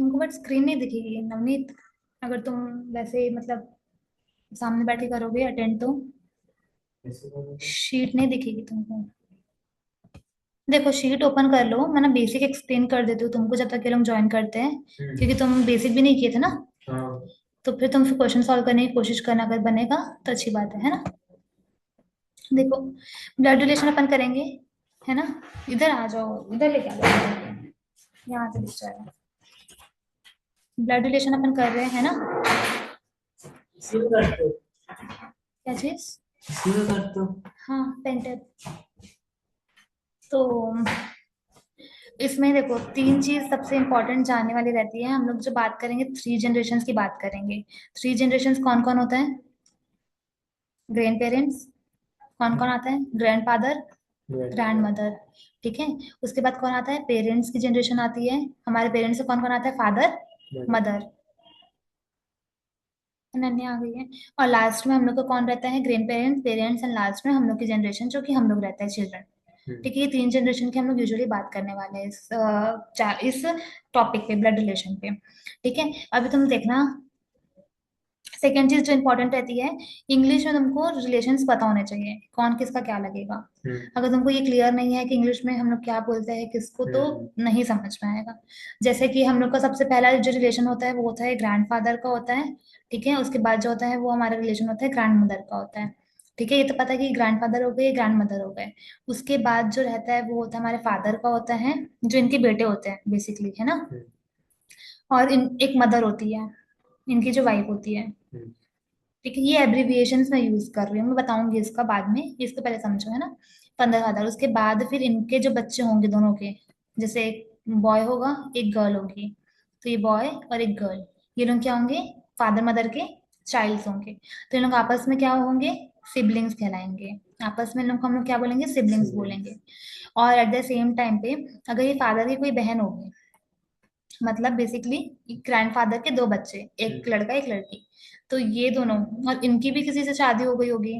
तुमको but screen नहीं दिखेगी नवनीत, अगर तुम वैसे मतलब सामने बैठ के करोगे अटेंड तो कैसे करोगे? शीट नहीं दिखेगी तुमको। देखो शीट ओपन कर लो, मैं ना बेसिक एक्सप्लेन कर देती हूँ तुमको जब तक ये लोग ज्वाइन करते हैं, क्योंकि हम्म। तुम बेसिक भी नहीं किए थे ना। हाँ। तो फिर तुम फिर क्वेश्चन सॉल्व करने की कोशिश करना, अगर बनेगा तो अच्छी बात है ना। देखो ब्लड रिलेशन अपन करेंगे, है ना। इधर आ जाओ, इधर लेके आ जाओ, यहाँ से दिख जाएगा। ब्लड रिलेशन अपन कर रहे हैं ना। इसी में करते हो? क्या चीज? इसी में करते हो? हाँ पेंटेड। तो इसमें देखो तीन चीज सबसे इंपॉर्टेंट जानने वाली रहती है। हम लोग जो बात करेंगे थ्री जनरेशन्स की बात करेंगे। थ्री जनरेशन्स कौन कौन होता है? ग्रैंड पेरेंट्स, कौन कौन आता है? Grand father, grand mother. ठीक है। उसके बाद कौन आता है? पेरेंट्स की जनरेशन आती है। हमारे पेरेंट्स से कौन कौन आता है? Father, mother. अनन्या आ गई है। और लास्ट में हम लोग का कौन रहता है? Grand parents, parents and last में हम लोग की जनरेशन जो कि हम लोग रहता है, चिल्ड्रन। ठीक है, ये तीन जनरेशन की हम लोग यूजुअली बात करने वाले हैं इस टॉपिक पे, ब्लड रिलेशन पे। ठीक है। अभी तुम देखना, सेकेंड चीज जो इंपॉर्टेंट रहती है, इंग्लिश में तुमको रिलेशंस पता होने चाहिए, कौन किसका क्या लगेगा। अगर तुमको ये क्लियर नहीं है कि इंग्लिश में हम लोग क्या बोलते हैं किसको, तो नहीं समझ में आएगा। जैसे कि हम लोग का सबसे पहला जो रिलेशन होता है वो होता है ग्रैंडफादर का होता है। ठीक है। उसके बाद जो होता है वो हमारा रिलेशन होता है ग्रैंड मदर का होता है। ठीक है, ये तो पता है कि ग्रैंडफादर हो गए, ग्रैंड मदर हो गए। उसके बाद जो रहता है वो होता है हमारे फादर का होता है, जो इनके बेटे होते हैं बेसिकली, है ना। और एक मदर होती है, इनकी जो वाइफ होती है। ठीक है, ये एब्रिविएशंस मैं यूज कर रही हूँ, मैं बताऊंगी इसका बाद में, इसको पहले समझो, है ना। 15,000, उसके बाद फिर इनके जो बच्चे होंगे दोनों के, जैसे एक बॉय होगा एक गर्ल होगी, तो ये बॉय और एक गर्ल, ये लोग क्या होंगे? फादर मदर के चाइल्ड होंगे। तो ये लोग आपस में क्या होंगे? सिबलिंग्स कहलाएंगे। आपस में इन लोग को हम लोग क्या बोलेंगे? सिबलिंग्स बोलेंगे। और एट द सेम टाइम पे अगर ये फादर की कोई बहन होगी, मतलब बेसिकली ग्रैंडफादर के दो बच्चे, एक लड़का एक लड़की, तो ये दोनों, और इनकी भी किसी से शादी हो गई होगी,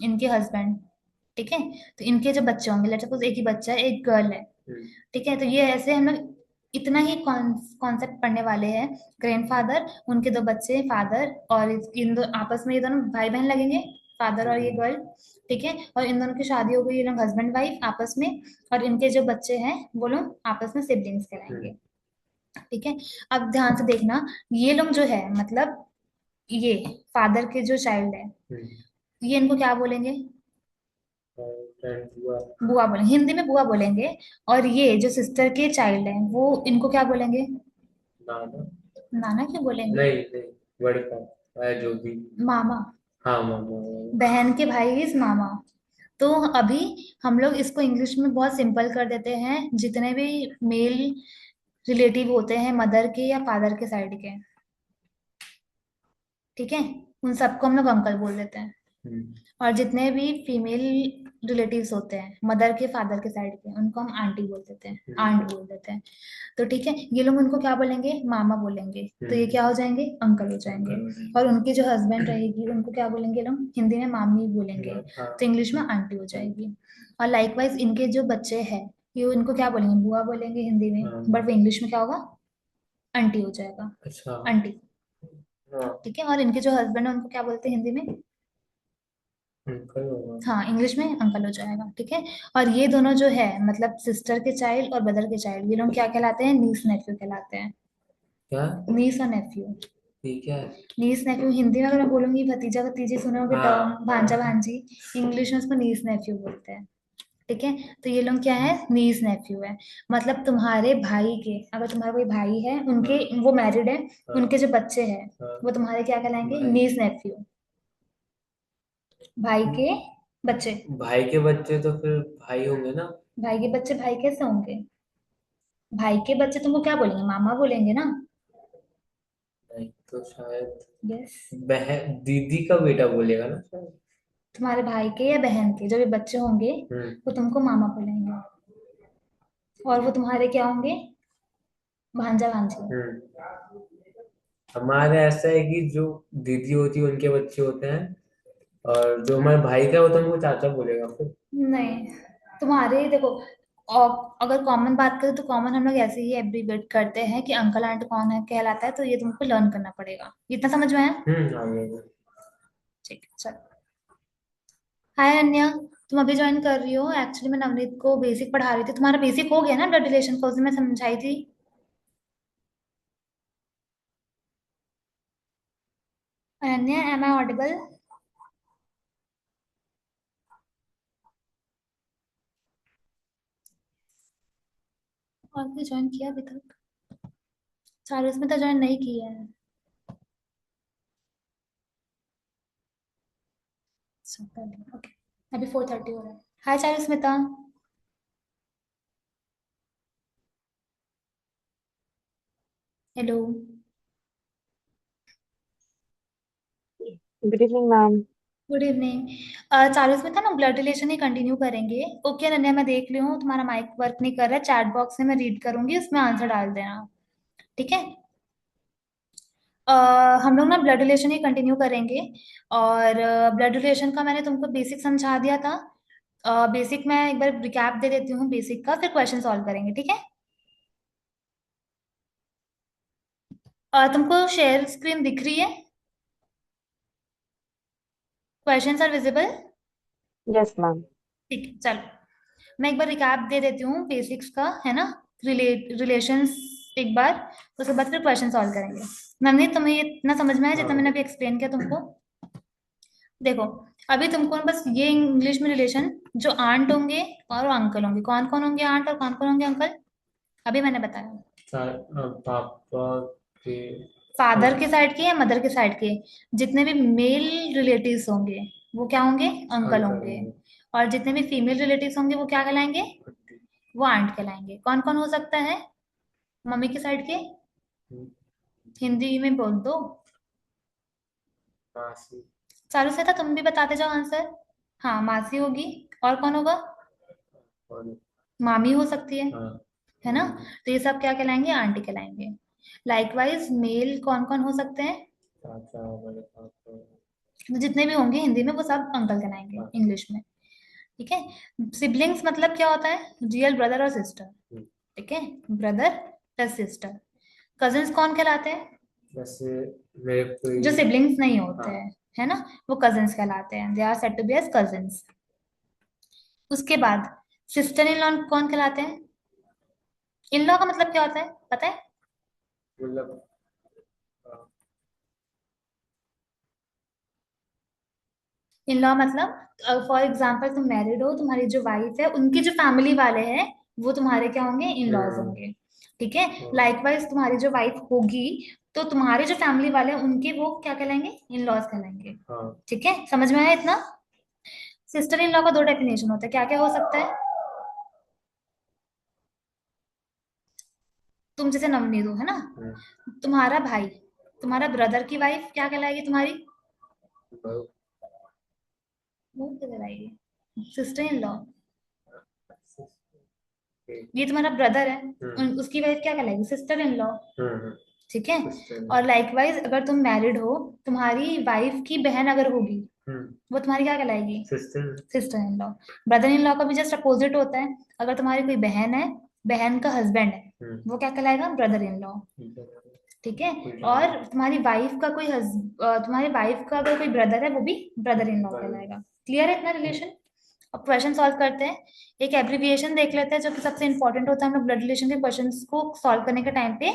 इनके हस्बैंड। ठीक है। तो इनके जो बच्चे होंगे, लेट्स सपोज एक ही बच्चा है, एक गर्ल है। ठीक है, तो ये ऐसे हम लोग इतना ही कॉन्सेप्ट पढ़ने वाले हैं। ग्रैंडफादर, उनके दो बच्चे, फादर, और इन दो आपस में ये दोनों भाई बहन लगेंगे, फादर और ये गर्ल। ठीक है। और इन दोनों की शादी हो गई, ये लोग हस्बैंड वाइफ आपस में। और इनके जो बच्चे हैं वो लोग आपस में सिबलिंग्स कहलाएंगे। ठीक है। अब ध्यान से देखना, ये लोग जो है मतलब ये फादर के जो चाइल्ड है, ये इनको क्या बोलेंगे? बुआ बोलेंगे, हिंदी में बुआ बोलेंगे। और ये जो सिस्टर के चाइल्ड है वो इनको क्या बोलेंगे? नाना। नाना क्यों बोलेंगे? नहीं नहीं, बड़े पापा है जो भी। मामा। हाँ मामा। बहन के भाई इज मामा। तो अभी हम लोग इसको इंग्लिश में बहुत सिंपल कर देते हैं, जितने भी मेल रिलेटिव होते हैं मदर के या फादर के साइड के, ठीक है, उन सबको हम लोग अंकल बोल देते हैं। और जितने भी फीमेल रिलेटिव्स होते हैं मदर के फादर के साइड के, उनको हम आंटी बोल देते हैं, आंट बोल देते हैं। तो ठीक है, ये लोग उनको क्या बोलेंगे? मामा बोलेंगे। तो ये क्या हो जाएंगे? अंकल हो जाएंगे। और उनकी जो हस्बैंड रहेगी उनको क्या बोलेंगे लोग? हिंदी में मामी बोलेंगे, तो इंग्लिश में आंटी हो जाएगी। और लाइकवाइज इनके जो बच्चे हैं, ये इनको क्या बोलेंगे? बुआ बोलेंगे हिंदी में, बट वो इंग्लिश में क्या होगा? आंटी हो जाएगा। अच्छा। आंटी। हाँ। ठीक है। और इनके जो हस्बैंड है उनको क्या बोलते हैं हिंदी में? अंकल होगा। हाँ इंग्लिश में अंकल हो जाएगा। ठीक है। और ये दोनों जो है मतलब सिस्टर के चाइल्ड और ब्रदर के चाइल्ड, ये लोग क्या कहलाते हैं? नीस नेफ्यू कहलाते हैं। क्या? नीस और नेफ्यू। ठीक है। नीस नेफ्यू हिंदी में अगर मैं बोलूंगी भतीजा भतीजी सुने होगे टर्म, हाँ भांजा हाँ। भांजी। इंग्लिश में उसको नीस नेफ्यू बोलते हैं। ठीक है। तो ये लोग क्या है? नीस नेफ्यू है। मतलब तुम्हारे भाई के, अगर तुम्हारा कोई भाई है, उनके वो मैरिड है, उनके जो बच्चे हैं वो तुम्हारे क्या कहलाएंगे? नीस नेफ्यू। भाई के बच्चे। भाई के बच्चे तो फिर भाई होंगे ना? भाई के बच्चे भाई कैसे होंगे? भाई के बच्चे तुमको क्या बोलेंगे? मामा बोलेंगे ना। नहीं तो शायद यस। बहन दीदी का बेटा बोलेगा ना शायद। तुम्हारे भाई के या बहन के जो भी बच्चे होंगे वो तुमको मामा बोलेंगे। और वो तुम्हारे क्या होंगे? भांजा भांजी। हम्म। हमारे ऐसा है कि जो दीदी होती है उनके बच्चे होते हैं, और जो हमारे भाई का होता है उनको चाचा बोलेगा फिर। नहीं, तुम्हारे देखो और अगर कॉमन बात करें तो कॉमन हम लोग ऐसे ही एब्रीवेट करते हैं कि अंकल आंटी कौन है कहलाता है, तो ये तुमको लर्न करना पड़ेगा। इतना समझ में आया? आ गया। ठीक है चलो। हाय अन्या, तुम अभी ज्वाइन कर रही हो? एक्चुअली मैं नवनीत को बेसिक पढ़ा रही थी। तुम्हारा बेसिक हो गया ना ब्लड रिलेशन का? उस दिन मैं समझाई थी। Ananya, am I audible? और भी ज्वाइन किया अभी तक? चालीस में तो ज्वाइन नहीं किया है। ओके, अभी 4:30 हो रहा है। Hi Charusmita. Hello. Good evening ma'am. Good evening. Charusmita ना ब्लड रिलेशन ही कंटिन्यू करेंगे। ओके अनन्या, मैं देख ली हूँ तुम्हारा माइक वर्क नहीं कर रहा है। चैट बॉक्स में मैं रीड करूंगी, उसमें आंसर डाल देना। ठीक है। अ, हम लोग ना ब्लड रिलेशन ही कंटिन्यू करेंगे। और ब्लड रिलेशन का मैंने तुमको बेसिक समझा दिया था। बेसिक मैं एक बार रिकैप दे देती हूँ बेसिक का, फिर क्वेश्चन सॉल्व करेंगे, ठीक है? तुमको शेयर स्क्रीन दिख रही है? Questions are visible? Yes ma'am. ठीक है चलो। मैं एक बार रिकैप दे देती हूँ बेसिक्स का, है ना? रिलेशंस एक बार, उसके बाद फिर क्वेश्चन सॉल्व करेंगे। नवनीत, तुम्हें ये इतना समझ में आया जितना मैंने हाँ। अभी एक्सप्लेन किया तुमको? देखो, अभी तुमको बस ये इंग्लिश में रिलेशन, जो आंट होंगे और अंकल होंगे, कौन कौन होंगे आंट और कौन कौन होंगे अंकल, अभी मैंने बताया। पापा के। फादर के साइड के या मदर के साइड के जितने भी मेल रिलेटिव्स होंगे वो क्या होंगे? अंकल अंकल होंगे। होंगे। और जितने भी फीमेल रिलेटिव्स होंगे वो क्या कहलाएंगे? वो आंट कहलाएंगे। कौन कौन हो सकता है मम्मी के साइड के? हिंदी में बोल दो। मासी। चारू से था, तुम भी बताते जाओ आंसर। हाँ, मासी होगी। और कौन होगा? और मामी हो सकती हाँ, है ना? तो ये सब क्या कहलाएंगे? आंटी कहलाएंगे। लाइकवाइज मेल कौन कौन हो सकते हैं? चाचा, बड़े पापा। तो जितने भी होंगे हिंदी में वो सब अंकल कहलाएंगे हाँ। इंग्लिश में। ठीक है। सिबलिंग्स मतलब क्या होता है? रियल ब्रदर और सिस्टर। ठीक है। Brother plus sister. कजिन्स कौन कहलाते हैं? जैसे मेरे जो कोई। सिबलिंग्स नहीं होते हाँ। हैं, है ना? वो कजिन्स कहलाते हैं। They are said to be as cousins. उसके बाद सिस्टर इन लॉ कौन कहलाते हैं? इन लॉ का मतलब क्या होता है पता है? मतलब इन लॉ मतलब फॉर एग्जाम्पल तुम मैरिड हो, तुम्हारी जो वाइफ है उनकी जो फैमिली वाले हैं वो तुम्हारे क्या होंगे? इन लॉज हम्म। होंगे। ठीक है। हाँ। लाइकवाइज तुम्हारी जो वाइफ होगी, तो तुम्हारे जो फैमिली वाले हैं उनके वो क्या कहलाएंगे? इन लॉज कहलाएंगे। हाँ। ठीक है, समझ में आया इतना? सिस्टर इन लॉ का दो डेफिनेशन होता है, क्या क्या हो सकता है? तुम जैसे नवनीत हो, है ना? हम्म। तुम्हारा भाई, तुम्हारा ब्रदर की वाइफ क्या कहलाएगी तुम्हारी? बहू। वो क्या कहलाएगी? Sister in law. के। ये तुम्हारा ब्रदर है, हम्म। उसकी वाइफ क्या कहलाएगी? Sister in law. हम्म। ठीक है। सिस्टर। और लाइकवाइज अगर तुम मैरिड हो, तुम्हारी वाइफ की बहन अगर होगी, हम्म। वो तुम्हारी क्या कहलाएगी? Sister. Sister in law. Brother in law का भी जस्ट अपोजिट होता है। अगर तुम्हारी कोई बहन है, बहन का हस्बैंड है, हम्म। वो क्या कहलाएगा? Brother in law. ठीक है। ठीक है। कोई और नहीं। तुम्हारी वाइफ का कोई तुम्हारी वाइफ का अगर कोई ब्रदर है, वो भी ब्रदर इन लॉ कहलाएगा। क्लियर है इतना रिलेशन? अब क्वेश्चन सॉल्व करते हैं। एक एब्रिविएशन देख लेते हैं जो कि सबसे इंपॉर्टेंट होता है, हम लोग ब्लड रिलेशन के क्वेश्चंस को सॉल्व करने के टाइम पे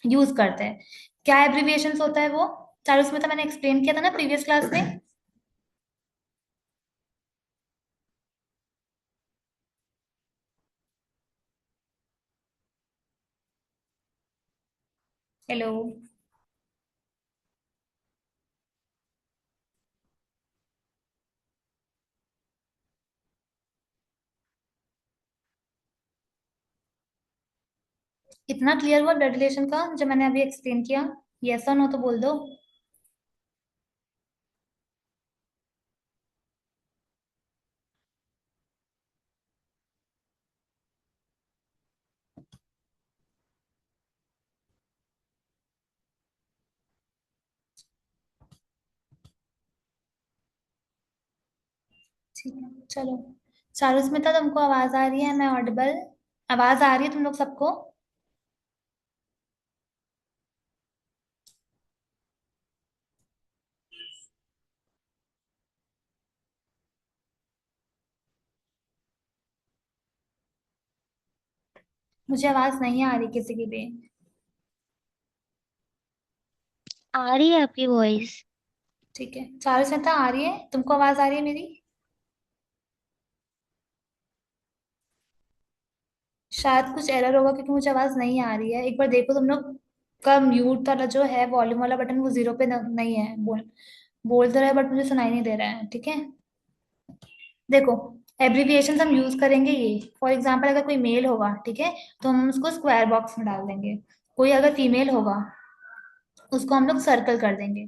यूज करते हैं। क्या एब्रिविएशन होता है वो? चार उसमें तो मैंने एक्सप्लेन किया था ना प्रीवियस क्लास में। हेलो। इतना क्लियर हुआ ब्लड रिलेशन का जो मैंने अभी एक्सप्लेन किया? यस और नो तो बोल दो। ठीक है चलो। चारू स्मिता, तुमको आवाज आ रही है? मैं ऑडिबल? आवाज आ रही है तुम लोग सबको? मुझे आवाज नहीं आ रही किसी की भी। आ रही है आपकी वॉइस। ठीक है, चारू स्मिता आ रही है? तुमको आवाज आ रही है मेरी? शायद कुछ एरर होगा क्योंकि मुझे आवाज नहीं आ रही है। एक बार देखो तुम लोग का म्यूट वाला जो है, वॉल्यूम वाला बटन, वो जीरो पे नहीं है। बोल तो रहा है बट मुझे सुनाई नहीं दे रहा है। ठीक है, देखो, एब्रिविएशन हम यूज करेंगे ये। फॉर एग्जाम्पल अगर कोई मेल होगा, ठीक है, तो हम उसको स्क्वायर बॉक्स में डाल देंगे। कोई अगर फीमेल होगा, उसको हम लोग सर्कल कर देंगे।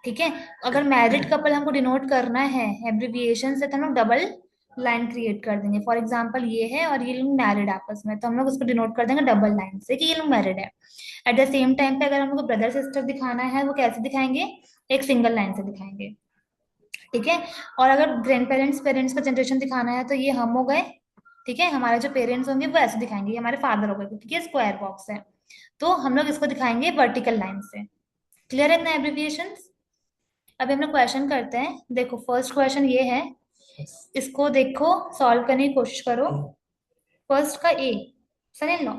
ठीक है, अगर मैरिड कपल हमको डिनोट करना है एब्रिविएशन से, तो हम लोग डबल लाइन क्रिएट कर देंगे। फॉर एग्जाम्पल ये है और ये लोग मैरिड आपस में, तो हम लोग उसको डिनोट कर देंगे डबल लाइन से कि ये लोग मैरिड है। एट द सेम टाइम पे अगर हमको ब्रदर सिस्टर दिखाना है, वो कैसे दिखाएंगे? एक सिंगल लाइन से दिखाएंगे। ठीक है, और अगर ग्रैंड पेरेंट्स पेरेंट्स का जनरेशन दिखाना है, तो ये हम हो गए। ठीक है, हमारे जो पेरेंट्स होंगे वो ऐसे दिखाएंगे, ये हमारे फादर हो गए क्योंकि ये स्क्वायर बॉक्स है। तो हम लोग इसको दिखाएंगे वर्टिकल लाइन से। क्लियर है इतना एब्रिविएशन? अभी हम लोग क्वेश्चन करते हैं। देखो, फर्स्ट क्वेश्चन ये है, इसको देखो, सॉल्व करने की कोशिश करो। फर्स्ट का ए, सन इन लॉ।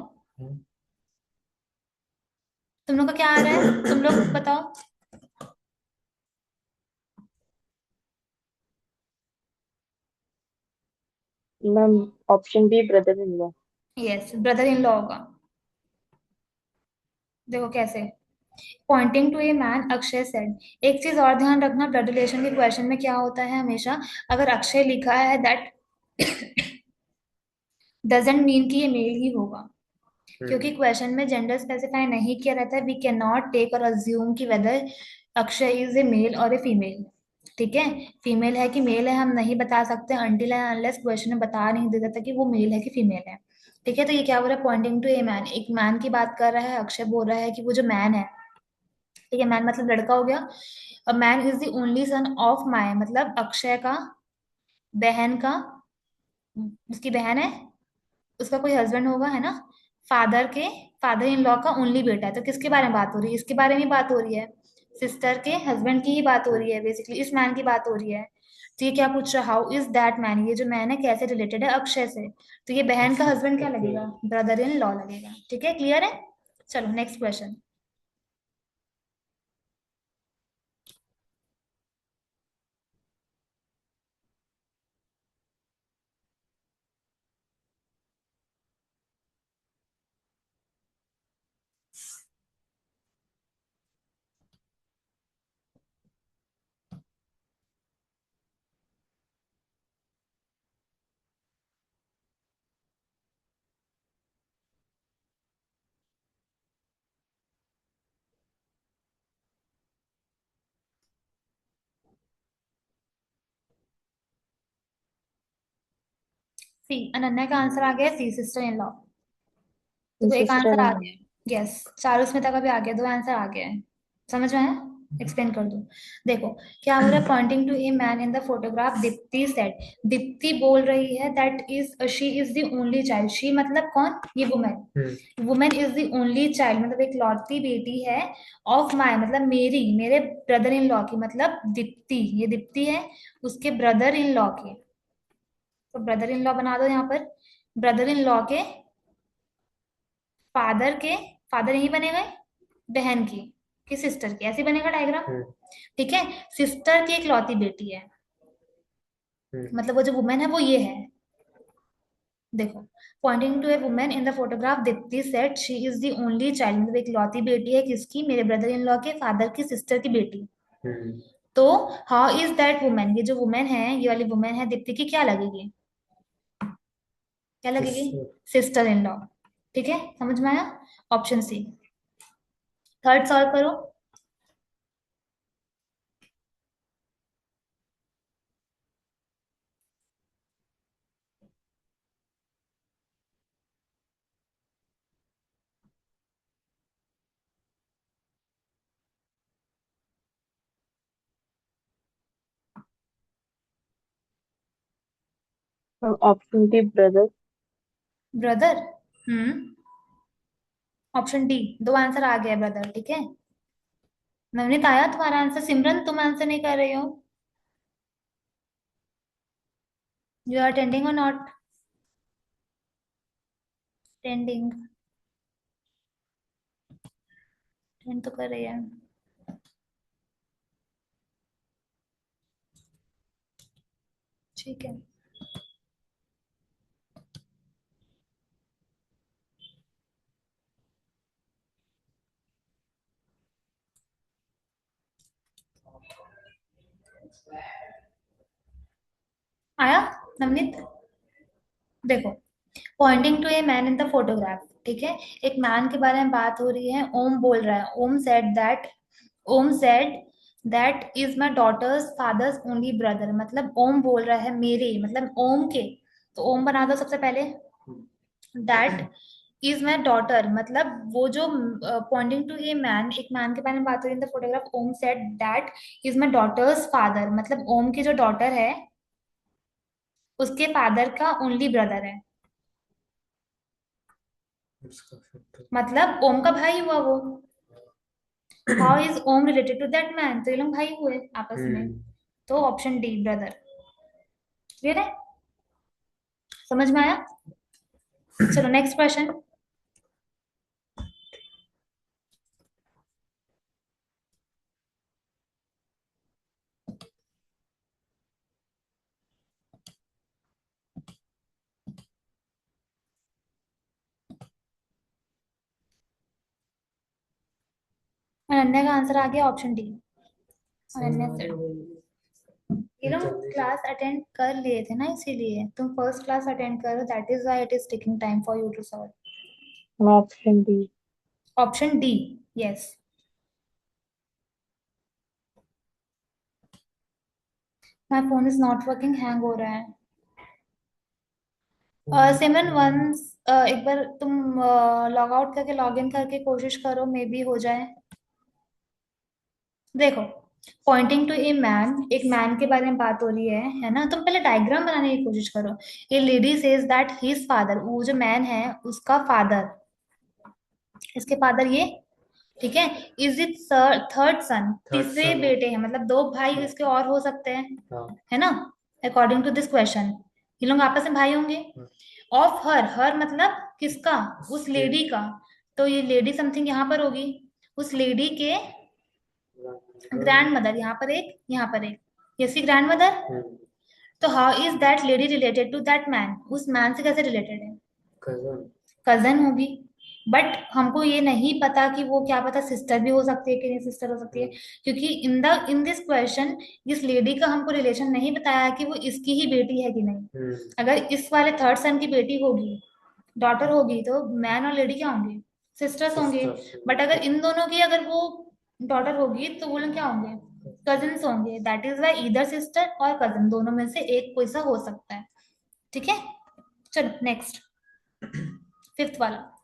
तुम लोग का क्या आ रहा है, तुम लोग बताओ। Ma'am, option B brother in law. Yes, brother in law होगा। देखो कैसे, pointing to a man, Akshay said. एक चीज और ध्यान रखना, ब्लड रिलेशन के क्वेश्चन में क्या होता है हमेशा, अगर अक्षय लिखा है दैट डजेंट मीन कि ये मेल ही होगा। क्योंकि क्वेश्चन में जेंडर स्पेसिफाई नहीं किया रहता है। We can not take or assume कि whether Akshay is a male or a female. ठीक है, फीमेल है कि मेल है हम नहीं बता सकते अनटिल एंड अनलेस क्वेश्चन में बता नहीं दे देता कि वो मेल है कि फीमेल है। ठीक है, तो ये क्या बोल रहा है, पॉइंटिंग टू ए मैन, एक मैन की बात कर रहा है। अक्षय बोल रहा है कि वो जो मैन है, ठीक है, मैन मतलब लड़का हो गया। Man is the only son of my, मतलब अक्षय का बहन का, उसकी बहन है, उसका कोई हस्बैंड होगा, है ना, फादर के, फादर इन लॉ का ओनली बेटा है। तो किसके बारे में बात हो रही है? इसके बारे में बात हो रही है, सिस्टर के हस्बैंड की ही बात हो रही है, बेसिकली इस मैन की बात हो रही है। तो ये क्या पूछ रहा, हाउ इज दैट मैन, ये जो मैन है कैसे रिलेटेड है अक्षय से? तो ये बहन का हस्बैंड क्या लगेगा? ब्रदर इन लॉ लगेगा। ठीक है, क्लियर है? चलो नेक्स्ट क्वेश्चन। सी, अनन्या का आंसर आ गया सी, सिस्टर इन लॉ। देखो एक सिस्टर आंसर आ इन लॉ। गया। यस, चारू स्मिता का भी आ गया, दो आंसर आ गया है। समझ में आया? एक्सप्लेन कर दो। देखो क्या हो रहा है, pointing to a man in the photograph, Deepti said. Deepti बोल रही है that is she is the only child. She मतलब कौन? ये women. Women is the only child, मतलब एक लौती बेटी है। ऑफ माई मतलब मेरी, मेरे ब्रदर इन लॉ की, मतलब दीप्ति, ये दीप्ति है उसके ब्रदर इन लॉ के। तो ब्रदर इन लॉ बना दो यहाँ पर, ब्रदर इन लॉ के फादर के, फादर यही बनेगा, बहन की सिस्टर की, ऐसे बनेगा डायग्राम। ठीक है, सिस्टर की एक लौती बेटी है, मतलब वो जो वुमेन है वो ये है। देखो, pointing to a women in the photograph, Deepti said she is the only child, मतलब एक लौती बेटी है किसकी? मेरे ब्रदर इन लॉ के फादर की सिस्टर की बेटी। तो हाउ इज दैट वुमेन, ये जो वुमेन है, ये वाली वुमेन है दीप्ति की, क्या लगेगी? क्या लगेगी? Sister in law. ठीक है, समझ में आया? Option C. थर्ड सॉल्व करो। Option D brother. Brother. Option D. दो आंसर आ गया ब्रदर, ठीक है। नवनीत आया तुम्हारा आंसर? सिमरन तुम आंसर नहीं कर रही हो? You are attending or not attending? Attend तो कर रही है। ठीक है। आया नवनीत? देखो, pointing to a man in the photograph, ठीक है। एक मैन के बारे में बात हो रही है। ओम बोल रहा है, Om said that is my daughter's father's only brother. मतलब ओम बोल रहा है मेरे, मतलब ओम के। तो ओम बना दो सबसे पहले। दैट इज माई डॉटर, मतलब वो जो पॉइंटिंग टू ए मैन, एक मैन के बारे में बात हो रही है in the photograph. Om said that is my daughter's father, मतलब ओम की जो डॉटर है उसके फादर का ओनली ब्रदर है। उसका फिर मतलब ओम का भाई हुआ वो। How is Om related to that man? तो ये लोग भाई हुए आपस में। तो ऑप्शन डी ब्रदर। क्लियर है? समझ में आया? चलो नेक्स्ट क्वेश्चन। अनन्या का आंसर आ गया ऑप्शन डी। अनन्या से ये लोग क्लास अटेंड कर लिए थे ना, इसीलिए तुम फर्स्ट क्लास अटेंड करो, that is why it is taking time for you to solve. Option D. Option D. Yes. My phone is not working, hang हो रहा है। सिमरन वंस एक बार तुम लॉग आउट करके लॉग इन करके कोशिश करो, मे बी हो जाए। देखो, पॉइंटिंग टू ए मैन, एक मैन के बारे में बात हो रही है ना। तुम पहले डायग्राम बनाने की कोशिश करो। ए lady says that his father, वो जो मैन है उसका फादर, इसके फादर ये, ठीक है। इज इट थर्ड सन, तीसरे son बेटे हैं, मतलब दो भाई इसके और हो सकते हैं, हाँ है ना। अकॉर्डिंग टू दिस क्वेश्चन ये लोग आपस में भाई होंगे। ऑफ हर, हर मतलब किसका? उस लेडी का। तो ये लेडी समथिंग यहाँ पर होगी, उस लेडी के ग्रैंड मदर। यहाँ पर एक, यहाँ पर एक, ये उसकी ग्रैंड मदर। तो how is that lady related to that man? उस मैन से कैसे रिलेटेड है? cousin कजन होगी। बट हमको ये नहीं पता कि वो, क्या पता सिस्टर भी हो सकती है कि नहीं सिस्टर हो सकती है, क्योंकि इन दिस क्वेश्चन इस लेडी का हमको रिलेशन नहीं बताया कि वो इसकी ही बेटी है कि नहीं। अगर इस वाले थर्ड सन की बेटी होगी, डॉटर होगी, तो मैन और लेडी क्या होंगे? सिस्टर्स होंगे। बट अगर इन दोनों की अगर वो डॉटर होगी तो वो लोग क्या होंगे? कजिन्स होंगे। दैट इज वाई इधर सिस्टर और कजिन दोनों में से एक कोई सा हो सकता है, ठीक है। चलो नेक्स्ट, फिफ्थ वाला।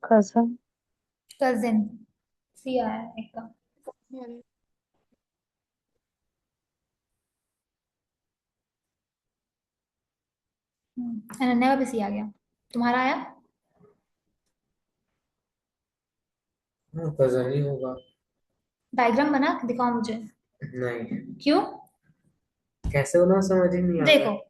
कजन। कजिन, सी आया है एक का। अनन्या का भी सी आ गया। तुम्हारा आया? cousin ही होगा। डायग्राम बना के दिखाओ मुझे। नहीं, क्यों? कैसे होना समझ ही नहीं आ देखो, रहा।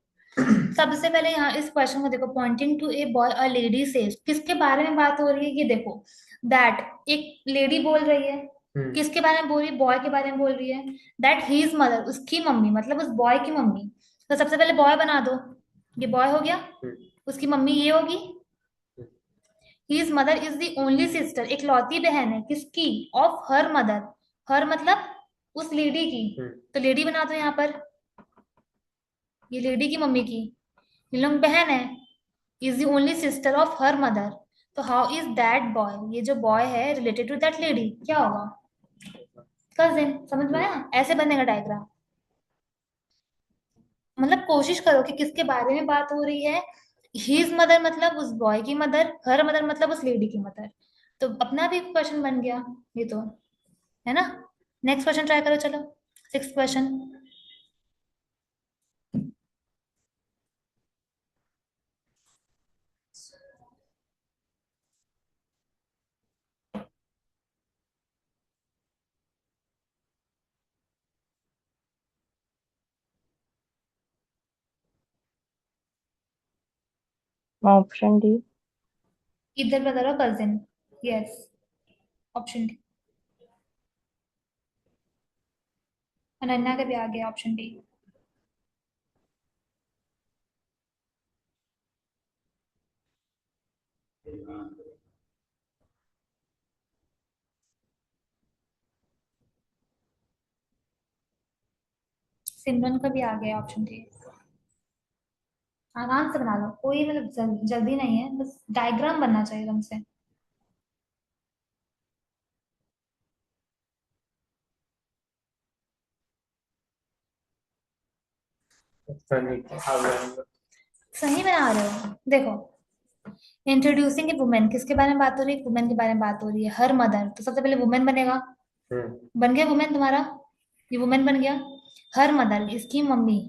सबसे पहले यहाँ इस क्वेश्चन को देखो। Pointing to a boy a lady says, किसके बारे में बात हो रही है ये देखो। दैट, एक लेडी बोल रही है, किसके बारे में बोल रही है? बॉय के बारे में बोल रही है। दैट हीज मदर, उसकी मम्मी, मतलब उस बॉय की मम्मी। तो सबसे पहले बॉय बना दो, ये बॉय हो गया। उसकी मम्मी ये होगी। His mother is the only sister, एक लौती बहन है किसकी? Of her mother. हर मतलब उस लेडी की। तो लेडी बना दो यहाँ पर, ये लेडी की मम्मी की, ये लोग बहन है। Is the only sister of her mother. तो हाउ इज दैट बॉय, ये जो बॉय है, रिलेटेड टू दैट लेडी? क्या होगा? कजिन। समझ में आया? ऐसे बनेगा डायग्राम। मतलब कोशिश करो कि किसके बारे में बात हो रही है। हिज मदर मतलब उस बॉय की मदर, हर मदर मतलब उस लेडी की मदर। तो अपना भी क्वेश्चन बन गया ये तो, है ना। नेक्स्ट क्वेश्चन ट्राई करो, चलो। Six question. Option D. इधर ब्रदर और cousin. Yes, option D. Ananya का भी आ गया ऑप्शन डी। सिमरन का भी आ गया ऑप्शन डी। आराम से बना लो, कोई मतलब जल्दी नहीं है, बस डायग्राम बनना चाहिए तुमसे। पता नहीं क्या आ गया। सही बना रहे हो, देखो। इंट्रोड्यूसिंग ए वुमेन, किसके बारे में बात हो रही है? वुमेन के बारे में बात हो रही है। हर मदर, तो सबसे पहले वुमेन बनेगा। हम्म। बन गया वुमेन तुम्हारा, ये वुमेन बन गया। हर मदर, इसकी mummy.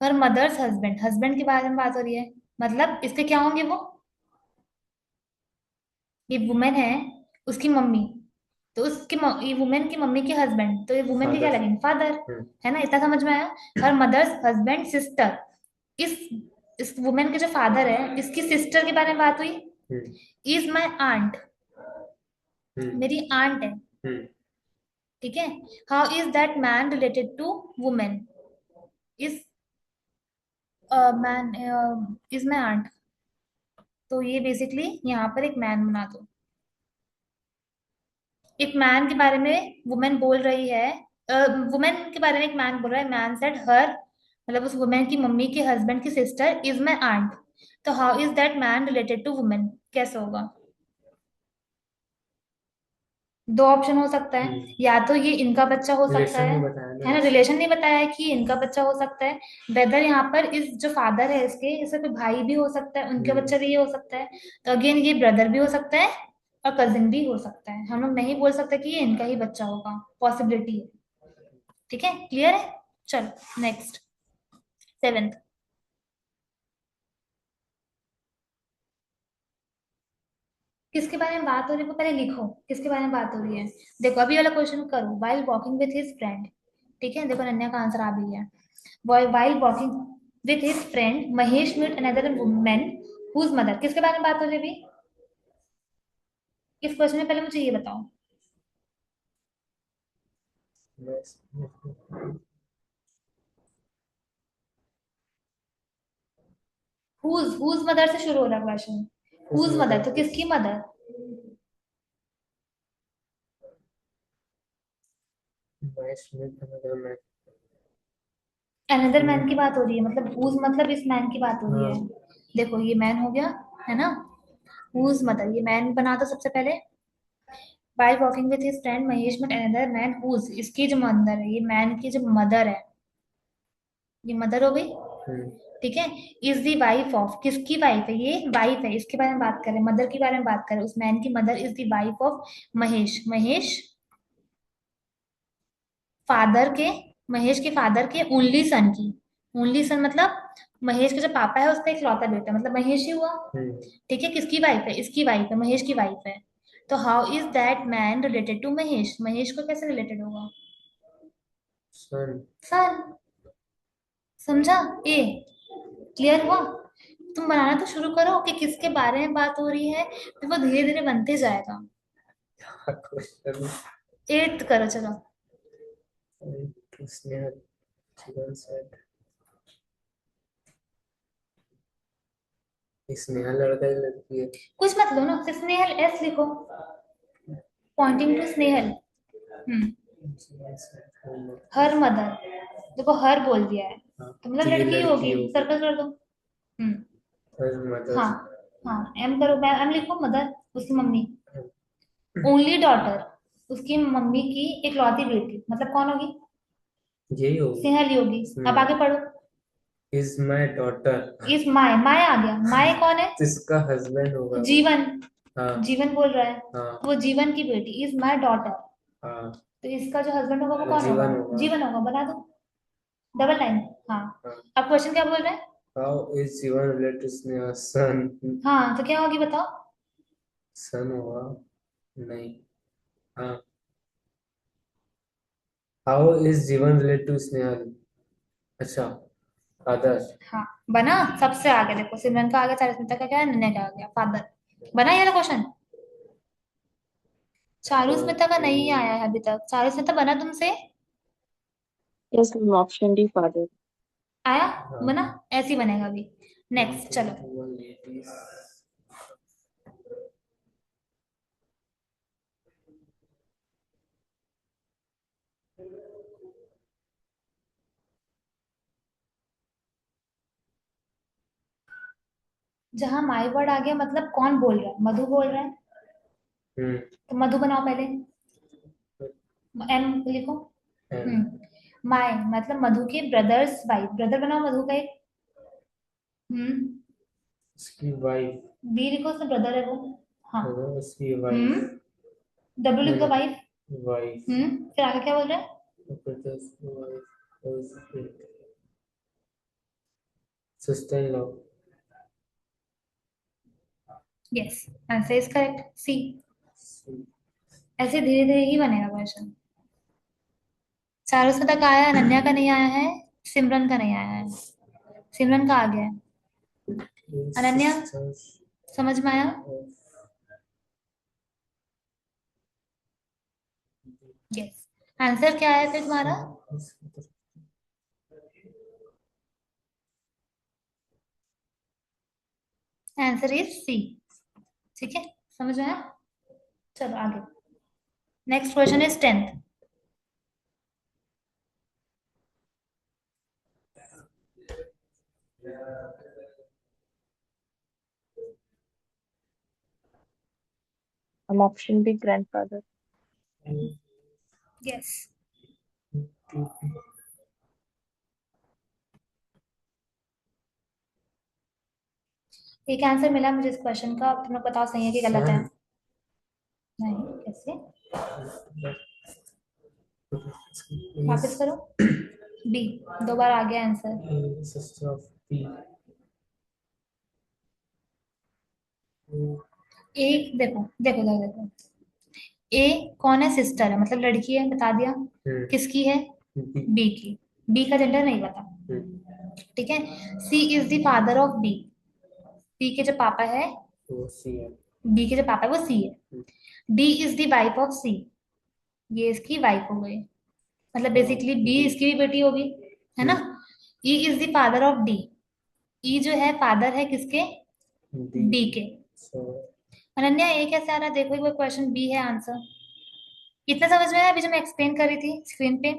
Her mother's husband, husband के बारे में बात हो रही है, मतलब इसके क्या होंगे वो? ये वुमेन है, उसकी मम्मी। तो ये वुमेन की मम्मी के हस्बैंड, तो ये वुमेन के क्या फादर। लगेंगे? फादर। हम्म। है ना, इतना समझ में आया। Her mother's husband sister. इस इस वुमेन के जो फादर है, इसकी सिस्टर के बारे में बात हुई। Hmm. Is my aunt, hmm. मेरी आंट है। हम्म। ठीक है। How is that man related to women? Is man is my aunt. तो ये बेसिकली यहाँ पर एक मैन बना दो। एक मैन के बारे में वुमेन बोल रही है, वुमेन के बारे में एक मैन बोल रहा है। मैन सेड हर, मतलब उस वुमेन की मम्मी के हस्बैंड की सिस्टर इज माई आंट। तो how is that man related to women, कैसे होगा? दो ऑप्शन हो सकता है, हम्म। या तो ये इनका बच्चा हो सकता रिलेशन है। नहीं बताया ना है ना, इसमें। रिलेशन नहीं बताया है कि इनका बच्चा हो सकता है। वेदर यहाँ पर इस जो फादर है इसके, इसे कोई भाई भी हो सकता है, उनके हम्म। बच्चा भी ये हो सकता है। तो अगेन ये ब्रदर भी हो सकता है और कजिन भी हो सकता है। हम लोग नहीं बोल सकते कि ये इनका ही बच्चा होगा, पॉसिबिलिटी है। ठीक है, क्लियर है। चलो नेक्स्ट, सेवेंथ। किसके बारे में बात हो रही है वो पहले लिखो, किसके बारे में बात हो रही है। देखो अभी वाला क्वेश्चन करो, while walking with his friend. ठीक है, देखो नन्या का आंसर आ भी गया। While walking with his friend Mahesh meet another women whose mother, किसके बारे में बात हो रही है अभी? इस क्वेश्चन में पहले मुझे ये बताओ। बस। हुज मदर से शुरू हो रहा है क्वेश्चन। हुज उसमें मदर, तो तो किसकी मदर? महेश में मतलब मैं। अनदर मैन हम्म। की बात हो रही है, मतलब हुज मतलब इस मैन की बात हो रही हाँ। है। देखो ये मैन हो गया, है ना। हुज मदर, ये मैन बना दो सबसे पहले। While walking with his friend Mahesh met another man whose, इसकी जो मदर है, ये मैन की जो मदर है, ये मदर हो गई। हम्म। ठीक है। इज दी वाइफ ऑफ, किसकी वाइफ है? ये वाइफ है, इसके बारे में बात करें, मदर के बारे में बात करें। उस मैन की mother is the wife of Mahesh. Father के महेश के फादर के ओनली सन की। ओनली सन मतलब महेश के जो पापा है उसका इकलौता बेटा, मतलब महेश ही हुआ। हम्म। ठीक है, किसकी वाइफ है? इसकी वाइफ है, महेश की वाइफ है। तो how is that man related to Mahesh, Mahesh को कैसे रिलेटेड होगा? सन। सन। समझा? ए क्लियर हुआ? तुम बनाना तो शुरू करो कि किसके बारे में बात हो रही है, फिर वो धीरे धीरे बनते जाएगा। क्वेश्चन। एट्थ करो, चलो। उसने जीवन सेट। स्नेहा लड़का है लड़की है? कुछ मत लो ना, सिर्फ स्नेहल एस लिखो, पॉइंटिंग टू स्नेहल। जीवन सेट होना। हर मदर, देखो हर बोल दिया है, हाँ, तो मतलब तो ये लड़की ही लड़की होगी, होगी। सर्कल कर दो। हम्म। Her mother. हाँ, हाँ एम करो, एम लिखो, मदर उसकी मम्मी। ओनली डॉटर, उसकी मम्मी की इकलौती बेटी, मतलब कौन होगी? यही होगी। स्नेहल होगी। अब आगे पढ़ो। Is my daughter. Is my my आ गया। माय कौन है? इसका हस्बैंड होगा वो। जीवन। हाँ जीवन बोल रहा है। हाँ वो जीवन की बेटी इज माय डॉटर। हाँ। तो इसका जो हस्बैंड होगा वो वो कौन होगा? जीवन होगा। जीवन होगा। बना दो। Double line. हाँ। हाँ। अब क्वेश्चन क्या बोल रहे हैं? हाउ इज जीवन रिलेटेड टू स्नेहा? सन। हाँ तो क्या होगी बताओ? सन होगा। नहीं। हाँ। हाउ इज जीवन रिलेटेड टू स्नेहा? अच्छा। फादर। हाँ बना। सबसे आगे देखो, सिमरन का आगे, चारिस्मिता का क्या है, नन्या का आ गया फादर। बना ये वाला क्वेश्चन? चारुस्मिता का नहीं आया है अभी तक। चारुस्मिता बना तुमसे? Yes, ma'am. Option D, father. आया? हाँ। बना। ऐसे ही बनेगा अभी। नेक्स्ट चलो। 121 जहां माई वर्ड आ गया मतलब कौन बोल रहा है? मधु बोल रहा है। हम्म। तो मधु बनाओ पहले। एम लिखो। एंड माई मतलब मधु के ब्रदर्स वाइफ। ब्रदर बनाओ मधु का एक। हम्म। उसकी वाइफ। बी लिखो, उसमें ब्रदर है वो। हाँ। होगा उसकी हम्म। वाइफ। डब्ल्यू लिख दो, नहीं। वाइफ। वाइफ। फिर आगे क्या बोल रहे हैं? Wife. Sister in law. Yes, answer is correct, C. ऐसे धीरे धीरे ही बनेगा क्वेश्चन। चारों से तक आया, अनन्या का नहीं आया है। सिमरन का नहीं आया है। सिमरन का आ गया है। अनन्या, समझ में आया? यस। आंसर क्या है फिर तुम्हारा? Answer is C. ठीक है, समझ में आया? चलो आगे। Next question is 10th। Option B, grandfather. Yes. एक आंसर मिला मुझे इस क्वेश्चन का, अब तुम लोग बताओ सही है कि गलत है। नहीं, कैसे? वापस करो। बी। दो बार आ गया आंसर। Sister of P. एक देखो देखो देखो देखो। ए कौन है? सिस्टर है, मतलब लड़की है, बता दिया। किसकी है? बी की। बी का जेंडर नहीं पता। ठीक है। C is the father of B. B के जो पापा है, वो सी है। बी के जो पापा है वो सी है। D is the wife of C. ये इसकी वाइफ हो गई। मतलब बेसिकली बी इसकी भी बेटी होगी, है ना? E is the father of D. E जो है फादर है किसके? डी के। अनन्या ये कैसे आ रहा है? देखो एक बार, क्वेश्चन बी है आंसर। इतना समझ में आया अभी जो मैं एक्सप्लेन कर रही थी स्क्रीन पे?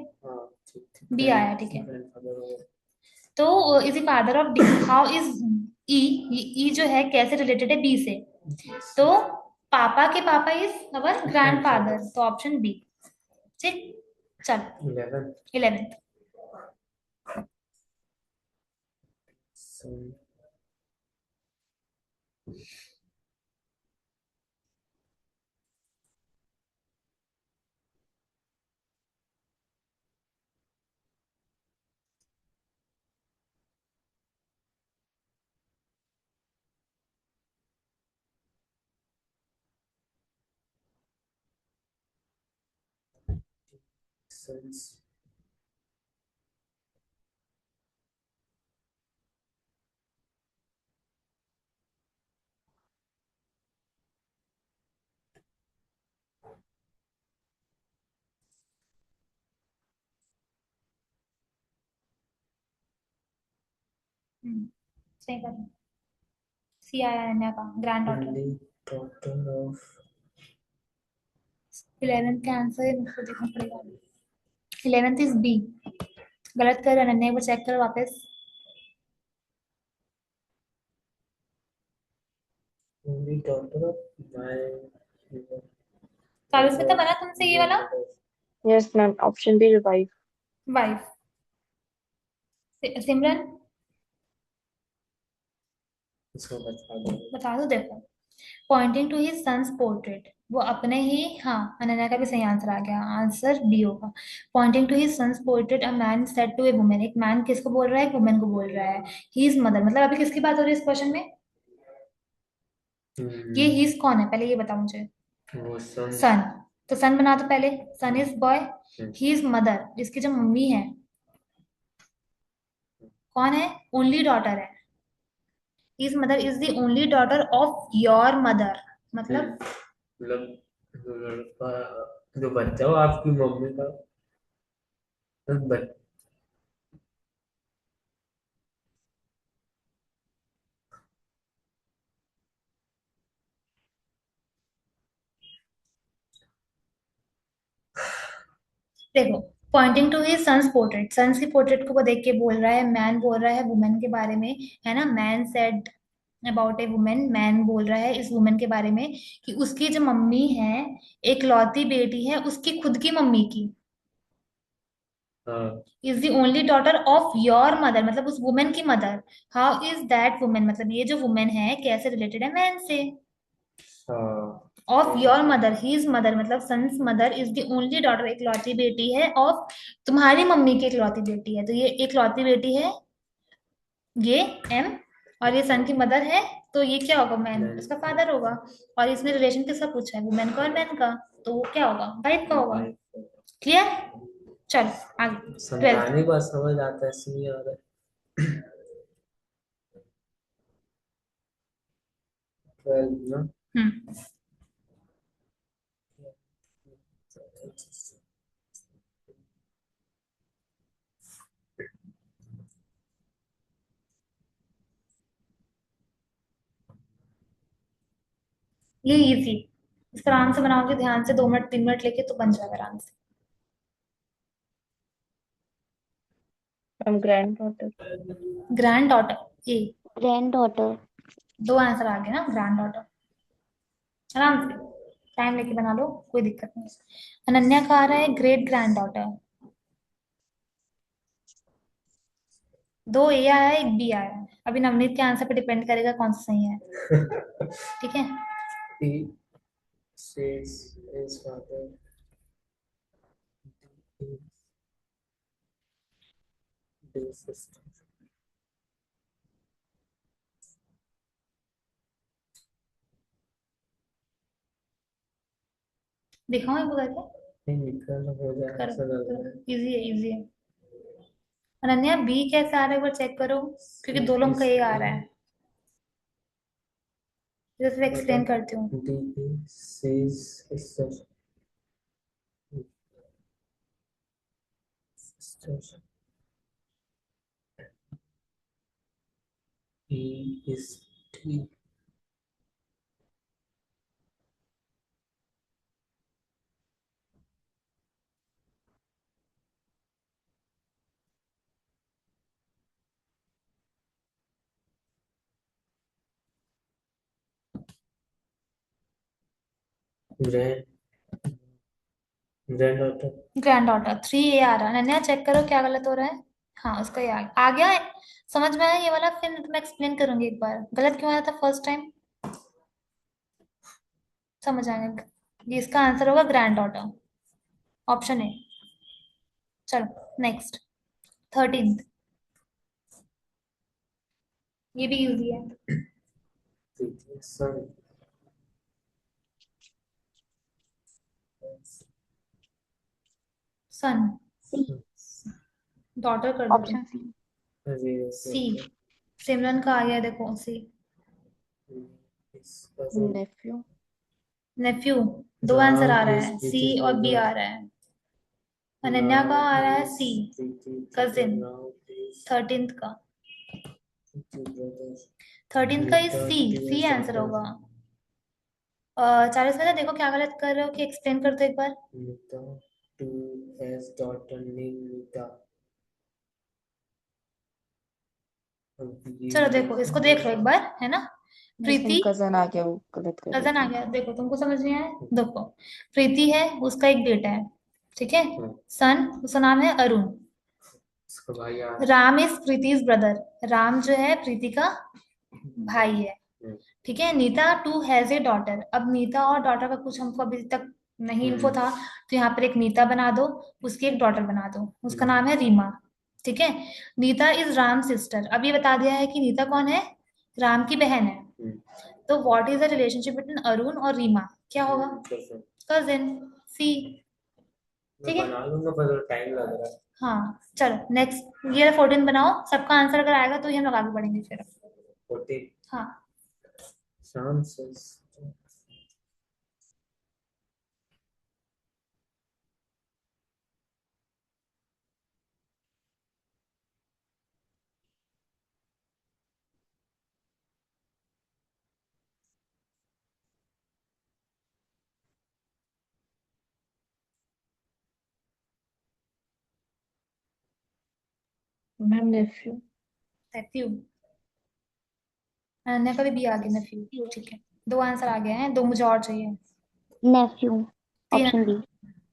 बी आया, ठीक है। तो is the father of D. How is E? E जो है कैसे रिलेटेड है बी से? तो पापा के पापा इज अवर ग्रैंडफादर, तो ऑप्शन बी। ठीक। चल। 11th। सही कर। सी आया अनन्या का ग्रैंड डॉटर। 11th का आंसर मुझको देखना पड़ेगा। 11th is B. गलत कर अनन्या, वो चेक करो वापस। चालीस में तो बना तुमसे ये वाला। Yes, ma'am. Option B, wife. Wife. Simran इसको बता दो। बता दो। देखो, pointing to his son's portrait, वो अपने ही, हाँ अनन्या का भी सही आंसर आ गया, आंसर बी होगा। Pointing to his son's portrait a man said to a women, एक मैन किसको बोल रहा है, एक वुमेन को बोल रहा है। ही इज मदर, मतलब अभी किसकी बात हो रही है इस क्वेश्चन में? ये हम्म, हीज कौन है पहले ये बताओ मुझे। वो सन। सन, तो सन बना दो पहले। Son is boy, hmm, he is mother, इसकी जो मम्मी है कौन है, ओनली डॉटर है। His mother is the only daughter of your mother, मतलब मतलब जो लड़का, जो बच्चा हो आपकी मम्मी का, तो देखो, pointing to his son's portrait, son's की पोर्ट्रेट को वो देख के बोल रहा है, मैन बोल रहा है वुमेन के बारे में, है ना। Man said about A women, man बोल रहा है इस वुमेन के बारे में कि उसकी जो मम्मी है, एक लौती बेटी है उसकी खुद की मम्मी की, हाँ is the only daughter of your mother, मतलब उस वुमेन की mother. How is that women, मतलब ये जो वुमेन है कैसे रिलेटेड है मैन से। हाँ of your mother, his mother मतलब son's mother is the only daughter, एक लौती बेटी है, ऑफ तुम्हारी मम्मी की एक लौती बेटी है, तो ये एक लौती बेटी है, ये एम, और ये सन की मदर है, तो ये क्या होगा, मैन मैन। उसका फादर होगा। और इसने रिलेशन किसका पूछा है, वुमेन का और मैन का, तो वो क्या होगा, वाइफ का होगा। क्लियर, चलो आगे। ट्वेल्थ, समझाने की बात समझ आता है, इसमें आ रहा है। 12 ना। हम्म, ये इजी, इसका आराम से बनाओगे ध्यान से, 2 मिनट 3 मिनट लेके तो बन जाएगा आराम से। From granddaughter. Granddaughter A, granddaughter. 2 answer आ गए ना, ग्रैंड डॉटर, आराम से टाइम लेके बना लो, कोई दिक्कत नहीं। अनन्या का आ रहा है ग्रेट ग्रैंड डॉटर, 2 ए आया है, एक बी आया है, अभी नवनीत के आंसर पे डिपेंड करेगा कौन सा सही है। ठीक है, He says his father is sister. दिखाओ एक बार करके, नहीं निकल हो जाए करो ऐसा लग करो, रहा है। इजी है इजी है। अनन्या बी कैसे आ रहा है एक बार चेक करो, क्योंकि He 2 लोगों का is ए आ रहा है, जैसे एक्सप्लेन करती हूँ। DP says sister. Sister. He is T. Grand granddaughter. Grand daughter 3 ए आ रहा है, अनन्या चेक करो क्या गलत हो रहा है। हाँ उसका ये आ गया है, समझ में आया ये वाला, फिर मैं एक्सप्लेन करूंगी एक बार, गलत क्यों आया था फर्स्ट टाइम, समझ आएगा। ये इसका आंसर होगा ग्रैंड डॉटर, ऑप्शन ए। चलो नेक्स्ट, 13th, ये भी इजी है। Son. सन, सी। डॉटर कर दो तुम। Option C. अरे सी, सिमरन का आ गया देखो C. his cousin. Nephew. Nephew, 2 answer Now आ रहा his है, सी Preeti's और बी brother. आ रहा है। अनन्या का Now आ रहा है his C, Preeti's brother. Cousin. Now his 13th का, Preeti's brother. 13th का is Nita C, to C his answer daughter. होगा। 40 देखो क्या गलत कर रहे हो, कि एक्सप्लेन कर दो एक बार। Nita to his daughter named Nita. अब चलो ये देखो इसको देख लो एक बार, है ना। इसमें प्रीति, cousin आ गया, वो गलत कर रहे कजन आ थे। गया, देखो तुमको समझ नहीं आया, देखो प्रीति है, उसका एक बेटा है, ठीक है। हाँ, सन, उसका नाम है अरुण, इसका भाई यार। Ram is Preeti's brother. राम जो है प्रीति का भाई है। हम्म, ठीक है। Nita too has a daughter. अब नीता और डॉटर का कुछ हमको अभी तक नहीं इन्फो था, तो यहाँ पर एक नीता बना दो, उसकी एक डॉटर बना दो, उसका नाम है रीमा। ठीक है। Nita is Ram sister. अब ये बता दिया है कि नीता कौन है, राम की बहन है। हम्म, तो what is the relationship between Arun और रीमा, क्या होगा? कैसे? कजिन। सी। मैं ठीक है। बना लूंगा पर टाइम लग रहा है। हाँ चलो नेक्स्ट, ये 14 बनाओ, सबका आंसर अगर आएगा तो ही हम लोग आगे बढ़ेंगे फिर। 14 हाँ। शाम से। मैम नेफ्यू। नेफ्यू। अनन्या का भी बी आ गया, नेफ्यू। ठीक है, दो आंसर आ गए हैं, दो मुझे और चाहिए। नेफ्यू। तीन। Option B.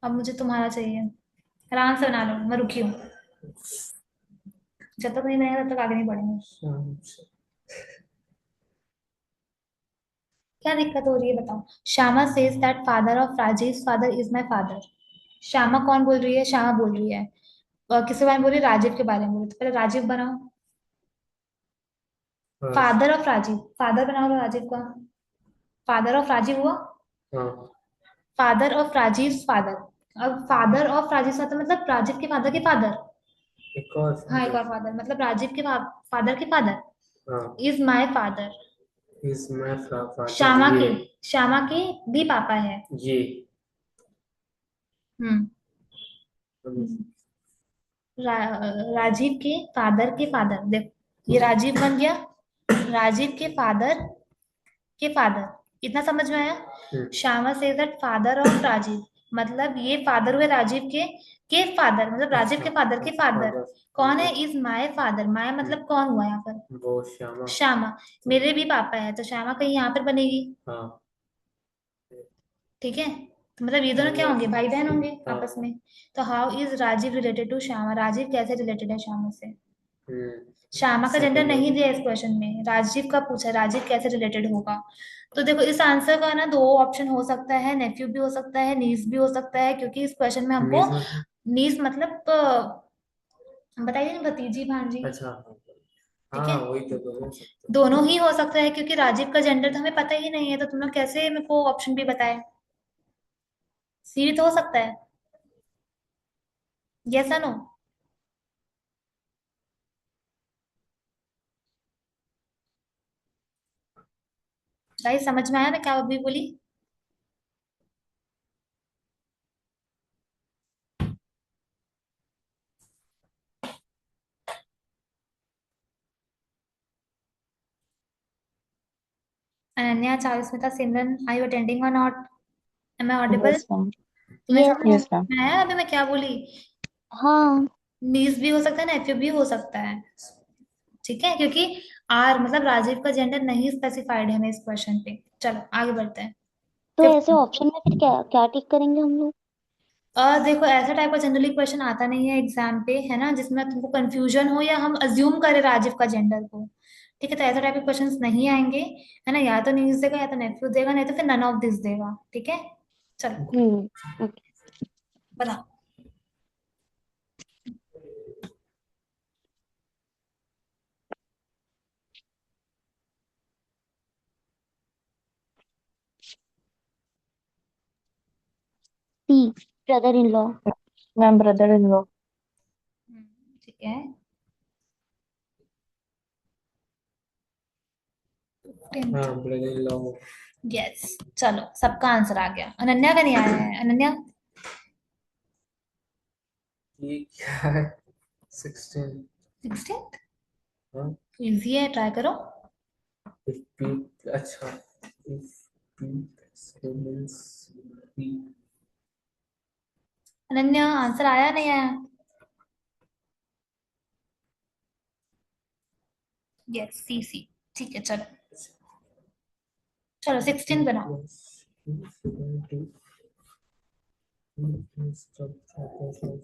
अब मुझे तुम्हारा चाहिए। आराम से बना लो, मैं रुकी हूँ। जब तक नहीं बनेगा तब तक आगे नहीं बढ़ेंगे। शाम से। क्या दिक्कत हो रही है बताओ। Shyama says that father of Rajesh father is my father. Shyama कौन बोल रही है? श्यामा बोल रही है। किसके बारे में बोल रही है? राजीव के बारे में बोल रही है। तो पहले राजीव बनाओ। हाँ। फादर ऑफ राजीव, फादर बनाओ राजीव का। फादर ऑफ राजीव हुआ। हाँ, फादर ऑफ राजीव फादर। अब फादर ऑफ राजीव फादर मतलब राजीव के फादर के फादर। एक और हाँ, एक father। और फादर मतलब राजीव के फादर के फादर हाँ, is my father. is my father Shyama ये। के, श्यामा के भी पापा है। ये। हम्म। रा, राजीव के फादर के फादर, देख ये राजीव बन गया, राजीव के फादर, इतना समझ में आया? Shyama say that father of Rajiv, मतलब ये फादर हुए राजीव के फादर, मतलब राजीव के फादर के फादर कौन है? Is my father. माय मतलब कौन हुआ यहाँ पर? वो श्यामा। श्यामा। मेरे भी पापा है, तो श्यामा कहीं यहाँ पर बनेगी। हाँ। ठीक है। तो मतलब ये दोनों क्या होंगे? भाई बहन होंगे हाँ। आपस में। तो how is Rajiv related to Shyama? Rajiv कैसे रिलेटेड है श्यामा से? श्यामा का जेंडर नहीं दिया इस क्वेश्चन में, राजीव का पूछा, राजीव कैसे रिलेटेड होगा? तो देखो इस आंसर का ना दो ऑप्शन हो सकता है, नेफ्यू भी हो सकता है, नीस भी हो सकता है, क्योंकि इस क्वेश्चन में हमको नीस मतलब बताइए ना, भतीजी भांजी। अच्छा। ठीक हाँ, है। वही तो दोनों सकते। दोनों ही हो सकता है, क्योंकि राजीव का जेंडर तो हमें पता ही नहीं है, तो तुम लोग कैसे मेरे को ऑप्शन भी बताए? सी भी तो हो सकता है। यस या नो? गाइस समझ में आया मैं क्या अभी बोली? Ananya, Charusmita, Simran, are you attending or not? Am I audible? Yes ma'am. तुम्हें यस। समझ यस मैम। में आया अभी मैं क्या बोली? हाँ। नीस भी हो सकता है ना, एफ भी हो सकता है। ठीक है, क्योंकि आर मतलब राजीव का जेंडर नहीं स्पेसिफाइड है हमें इस क्वेश्चन पे। चलो आगे बढ़ते हैं। तो ऐसे 15। ऑप्शन में फिर क्या क्या टिक करेंगे हम लोग? देखो ऐसा टाइप का जनरली क्वेश्चन आता नहीं है एग्जाम पे, है ना, जिसमें तुमको कंफ्यूजन हो या हम अज्यूम करें राजीव का जेंडर को। ठीक है, तो ऐसा टाइप के क्वेश्चंस नहीं आएंगे, है ना, या तो नीस देगा या तो नेफ्यू देगा, नहीं तो फिर नन ऑफ दिस देगा। ठीक है। चलो ओके। बनाओ। C. Brother in law. Ma'am brother in law. ठीक है। 10। हाँ, ब्रदर इन लॉ। यस। चलो सबका आंसर आ गया, अनन्या का नहीं आया है। अनन्या ये क्या है? 16। 16। हाँ। इजी है, ट्राई करो। if p अच्छा। if p means p। Ananya answer आया नहीं आया? यस, सी सी। ठीक है चलो। चलो 16 बनाओ। plus p is equal to p plus sub factors of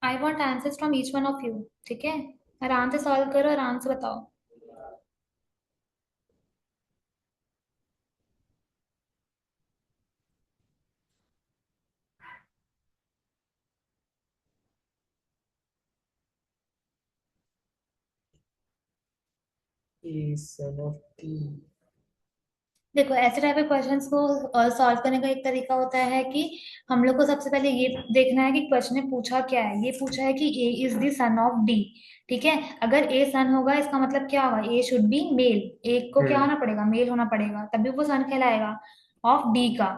I want answers from each one of you. ठीक है, आराम से सॉल्व करो, आराम से बताओ। A son of T. देखो, ऐसे टाइप के क्वेश्चंस को सॉल्व करने का एक तरीका होता है कि हम लोग को सबसे पहले ये देखना है कि क्वेश्चन ने पूछा क्या है। ये पूछा है कि A is the son of D. ठीक है, अगर ए सन होगा इसका मतलब क्या होगा, ए शुड बी मेल। ए को क्या होना पड़ेगा, मेल होना पड़ेगा, तभी वो सन कहलाएगा ऑफ डी का।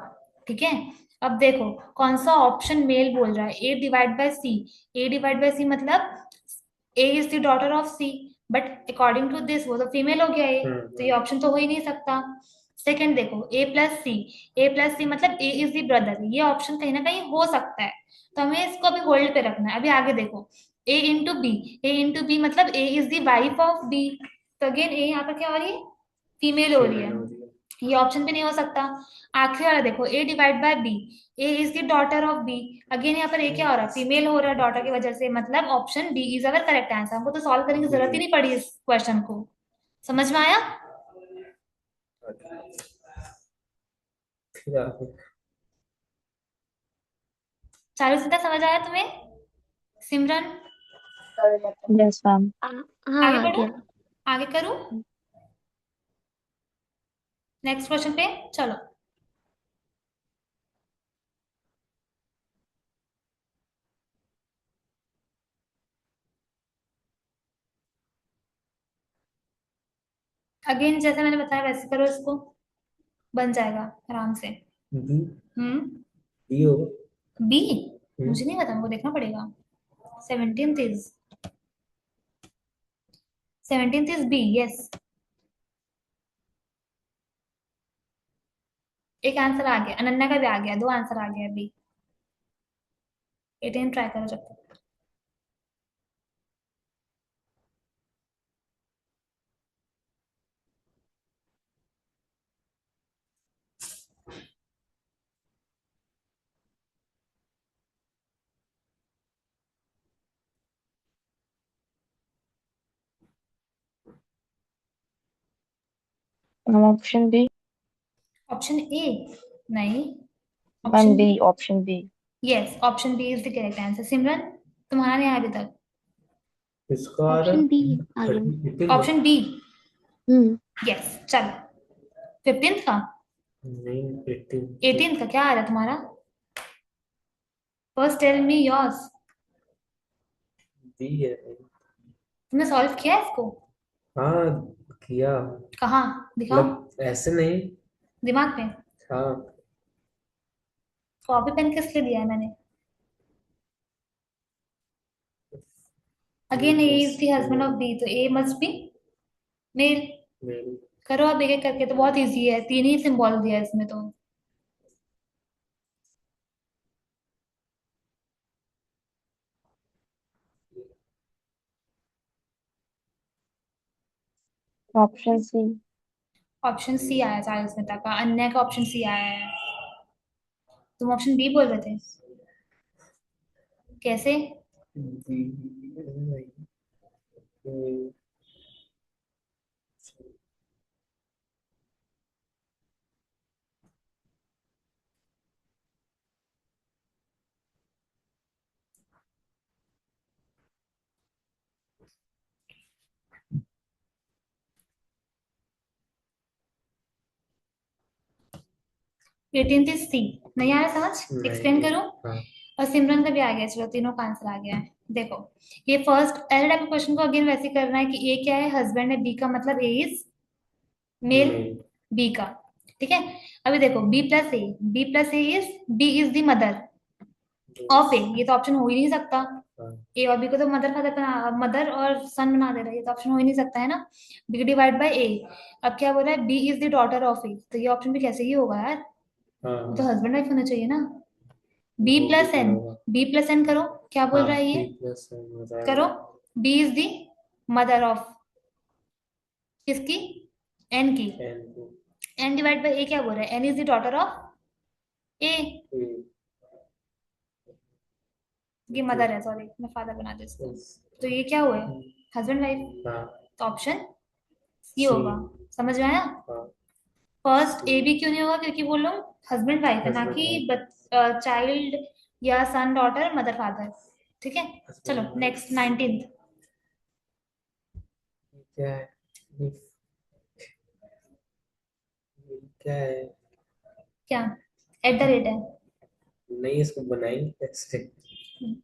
ठीक है, अब देखो कौन सा ऑप्शन मेल बोल रहा है, A divide by C. A divide by C मतलब A is the daughter of C, but according to this वो तो फीमेल हो गया ए, तो ये ऑप्शन तो हो ही नहीं सकता। सेकंड देखो, ए प्लस सी। ए प्लस सी मतलब ए इज द ब्रदर, ये ऑप्शन कहीं ना कहीं हो सकता है, तो हमें इसको अभी होल्ड पे रखना है। अभी आगे देखो, A into B. A into B मतलब A is the wife of B, तो अगेन ए यहाँ पर क्या हो रही है, फीमेल हो रही है, ये ऑप्शन भी नहीं हो सकता। आखिरी वाला देखो, A divide by B. A is the daughter of B, again यहाँ पर ए क्या हो रहा है, फीमेल हो रहा है डॉटर की वजह से, मतलब option D is our correct answer. हमको तो सॉल्व करने की जरूरत ही नहीं पड़ी इस क्वेश्चन को। समझ में आया? फिर आगे। चालू से तक समझ आया तुम्हें? सिमरन Yes, ma'am. हाँ आगे आ बढ़ू, गया। आगे करूं, नेक्स्ट क्वेश्चन पे चलो। अगेन जैसे मैंने बताया वैसे करो इसको, बन जाएगा आराम से। बी। हम्म, बी होगा। बी? मुझे नहीं पता, हमको देखना पड़ेगा। 17th is 17th is B, yes. एक आंसर आ गया, अनन्या का भी आ गया, दो आंसर आ गया बी। 18 ट्राई करो जब तक। Option B. Option A? नहीं, Ma'am option B. Option B. Yes, option B is the correct answer. Simran तुम्हारा नहीं आया अभी तक? इसका आ रहा ऑप्शन बी आ गया। 18 का। ऑप्शन बी, हम्म यस। चलो, 15th का, नहीं 18। 18th का क्या आ रहा है तुम्हारा? First tell me yours. B है। तुमने सॉल्व किया है इसको? हाँ किया। कहाँ दिखाओ, मतलब ऐसे नहीं। दिमाग में। हाँ। कॉपी पेन किस लिए दिया है मैंने? Again A is the husband of B, तो A must be male. Male. करो अब एक एक करके, तो बहुत इजी है, तीन ही सिंबल दिया है इसमें तो। Option C. ऑप्शन सी आया 40 में का, अन्य का ऑप्शन सी आया है। तुम ऑप्शन बी बोल रहे थे, कैसे? बी। 18th is C. नहीं आया समझ, एक्सप्लेन नहीं। करूं? हाँ। और सिमरन का भी आ गया, चलो तीनों का आंसर आ गया है। देखो, ये फर्स्ट पहले टाइप क्वेश्चन को अगेन वैसे ही करना है कि ए क्या है, हस्बैंड है, बी का मतलब A is male, male. B का। ठीक है, अभी देखो B plus A. B plus A is, B is the mother of A, ये तो ऑप्शन हो ही नहीं सकता। हाँ। ए और बी को तो मदर फादर बना, मदर और सन बना दे रहा है, ये तो ऑप्शन हो ही नहीं सकता है ना। B divide by A. अब क्या बोल रहा है, B is the daughter of A, तो ये ऑप्शन भी कैसे ही होगा यार, हाँ। ये तो हस्बैंड वाइफ होना चाहिए ना। बी वो भी प्लस क्या एन, होगा? बी प्लस एन करो, क्या बोल हाँ, रहा है ये? बी प्लस हो करो। जाएगा। B is the mother of किसकी? एन की। एन को एन डिवाइड बाई ए क्या बोल रहा है? N is the daughter of A. A. ये ओके। मदर है, सॉरी मैं फादर बना दूं इसको। तो ये क्या हुआ? Husband wife. हाँ, तो ऑप्शन सी सी। होगा। समझ में आया? हाँ, फर्स्ट ए सी। भी क्यों नहीं होगा? क्योंकि वो लोग हस्बैंड वाइफ है, ना हस्बैंड कि वाइफ। चाइल्ड या सन डॉटर मदर फादर। ठीक है। चलो हस्बैंड वाइफ। Next 19th। क्या है? क्या है? क्या? एट द रेट है। नहीं, इसको बनाएंगे कैसे?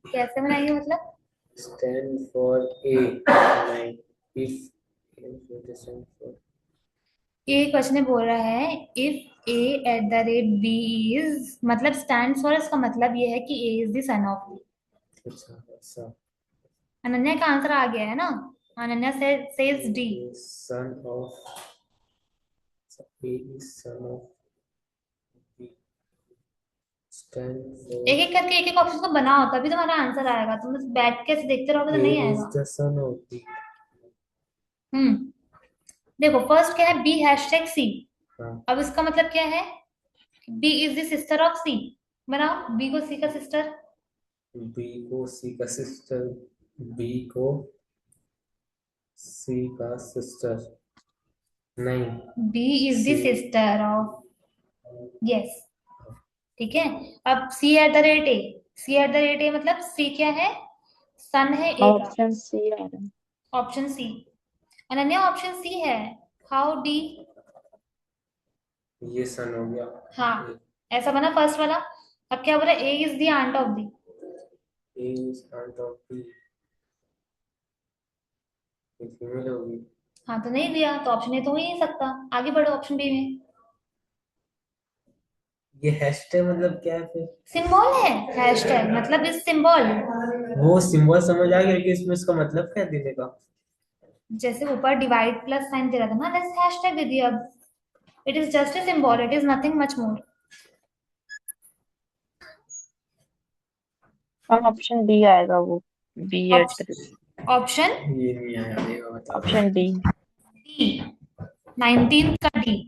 कैसे बनाएंगे मतलब? स्टैंड फॉर ए, नहीं, इफ stand for। ये क्वेश्चन में बोल रहा है if A at the rate B is, मतलब स्टैंड फॉर, इसका मतलब ये है कि A is the son of B. अच्छा, ऐसा। अनन्या का आंसर आ गया है ना? अनन्या से says D. Son of, A is son of B, stand for. एक एक करके एक एक ऑप्शन को बनाओ, तभी तुम्हारा आंसर आएगा। तुम बस बैठ के ऐसे देखते रहोगे तो ए नहीं इज आएगा। The son of B. हम्म। देखो फर्स्ट क्या है? B hashtag C. हाँ, अब इसका मतलब क्या है? B is the sister of C. बनाओ बी को सी का सिस्टर। बी को सी का सिस्टर, बी को सी का सिस्टर, नहीं। B is the C. Sister of, yes. ठीक है। अब C at the rate A. C at the rate A मतलब सी क्या है? सन है ए का। ऑप्शन सी आ रहा है। Option C. Ananya option C है। How D? ये सन हो गया। हाँ, ऐसा बना फर्स्ट वाला। अब क्या बोला? A is the aunt of B. A is aunt of B, female होगी। हाँ तो नहीं दिया तो ऑप्शन ए तो हो ही नहीं सकता। आगे बढ़ो ऑप्शन बी में। ये हैशटैग मतलब क्या है फिर? सिंबल है। हैशटैग मतलब इस सिंबल। वो सिंबल समझ आ गया कि इसमें इसका मतलब क्या है देने का। जैसे ऊपर डिवाइड प्लस साइन दे रहा था ना, वैसे हैशटैग दे दिया। अब it is just a symbol, it is nothing much more. हाँ, ऑप्शन बी आएगा वो। B at the rate. Option ये नहीं आया, देगा बता दो। Option D. डी। 19 का D.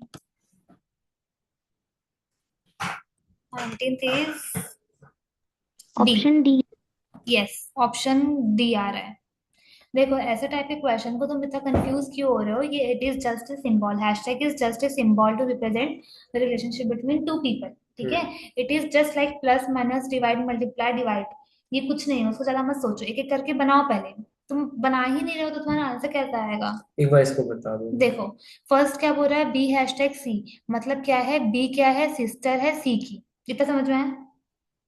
19th is D. Option D. Yes, option D आ रहा है। देखो ऐसे टाइप के क्वेश्चन को तुम इतना कंफ्यूज क्यों हो रहे हो? ये it is just a symbol. Hashtag is just a symbol to represent the relationship between two people. ठीक है। हम्म। It is just like plus minus divide multiply divide. ये कुछ नहीं है, उसको ज्यादा मत सोचो। एक एक करके बनाओ पहले। तुम बना ही नहीं रहे हो तो तुम्हारा आंसर कैसे आएगा? एक बार इसको बता दो। देखो फर्स्ट क्या बोल रहा है? बी हैशटैग सी। मतलब क्या है? बी क्या है? सिस्टर है सी की। इतना समझ में आया?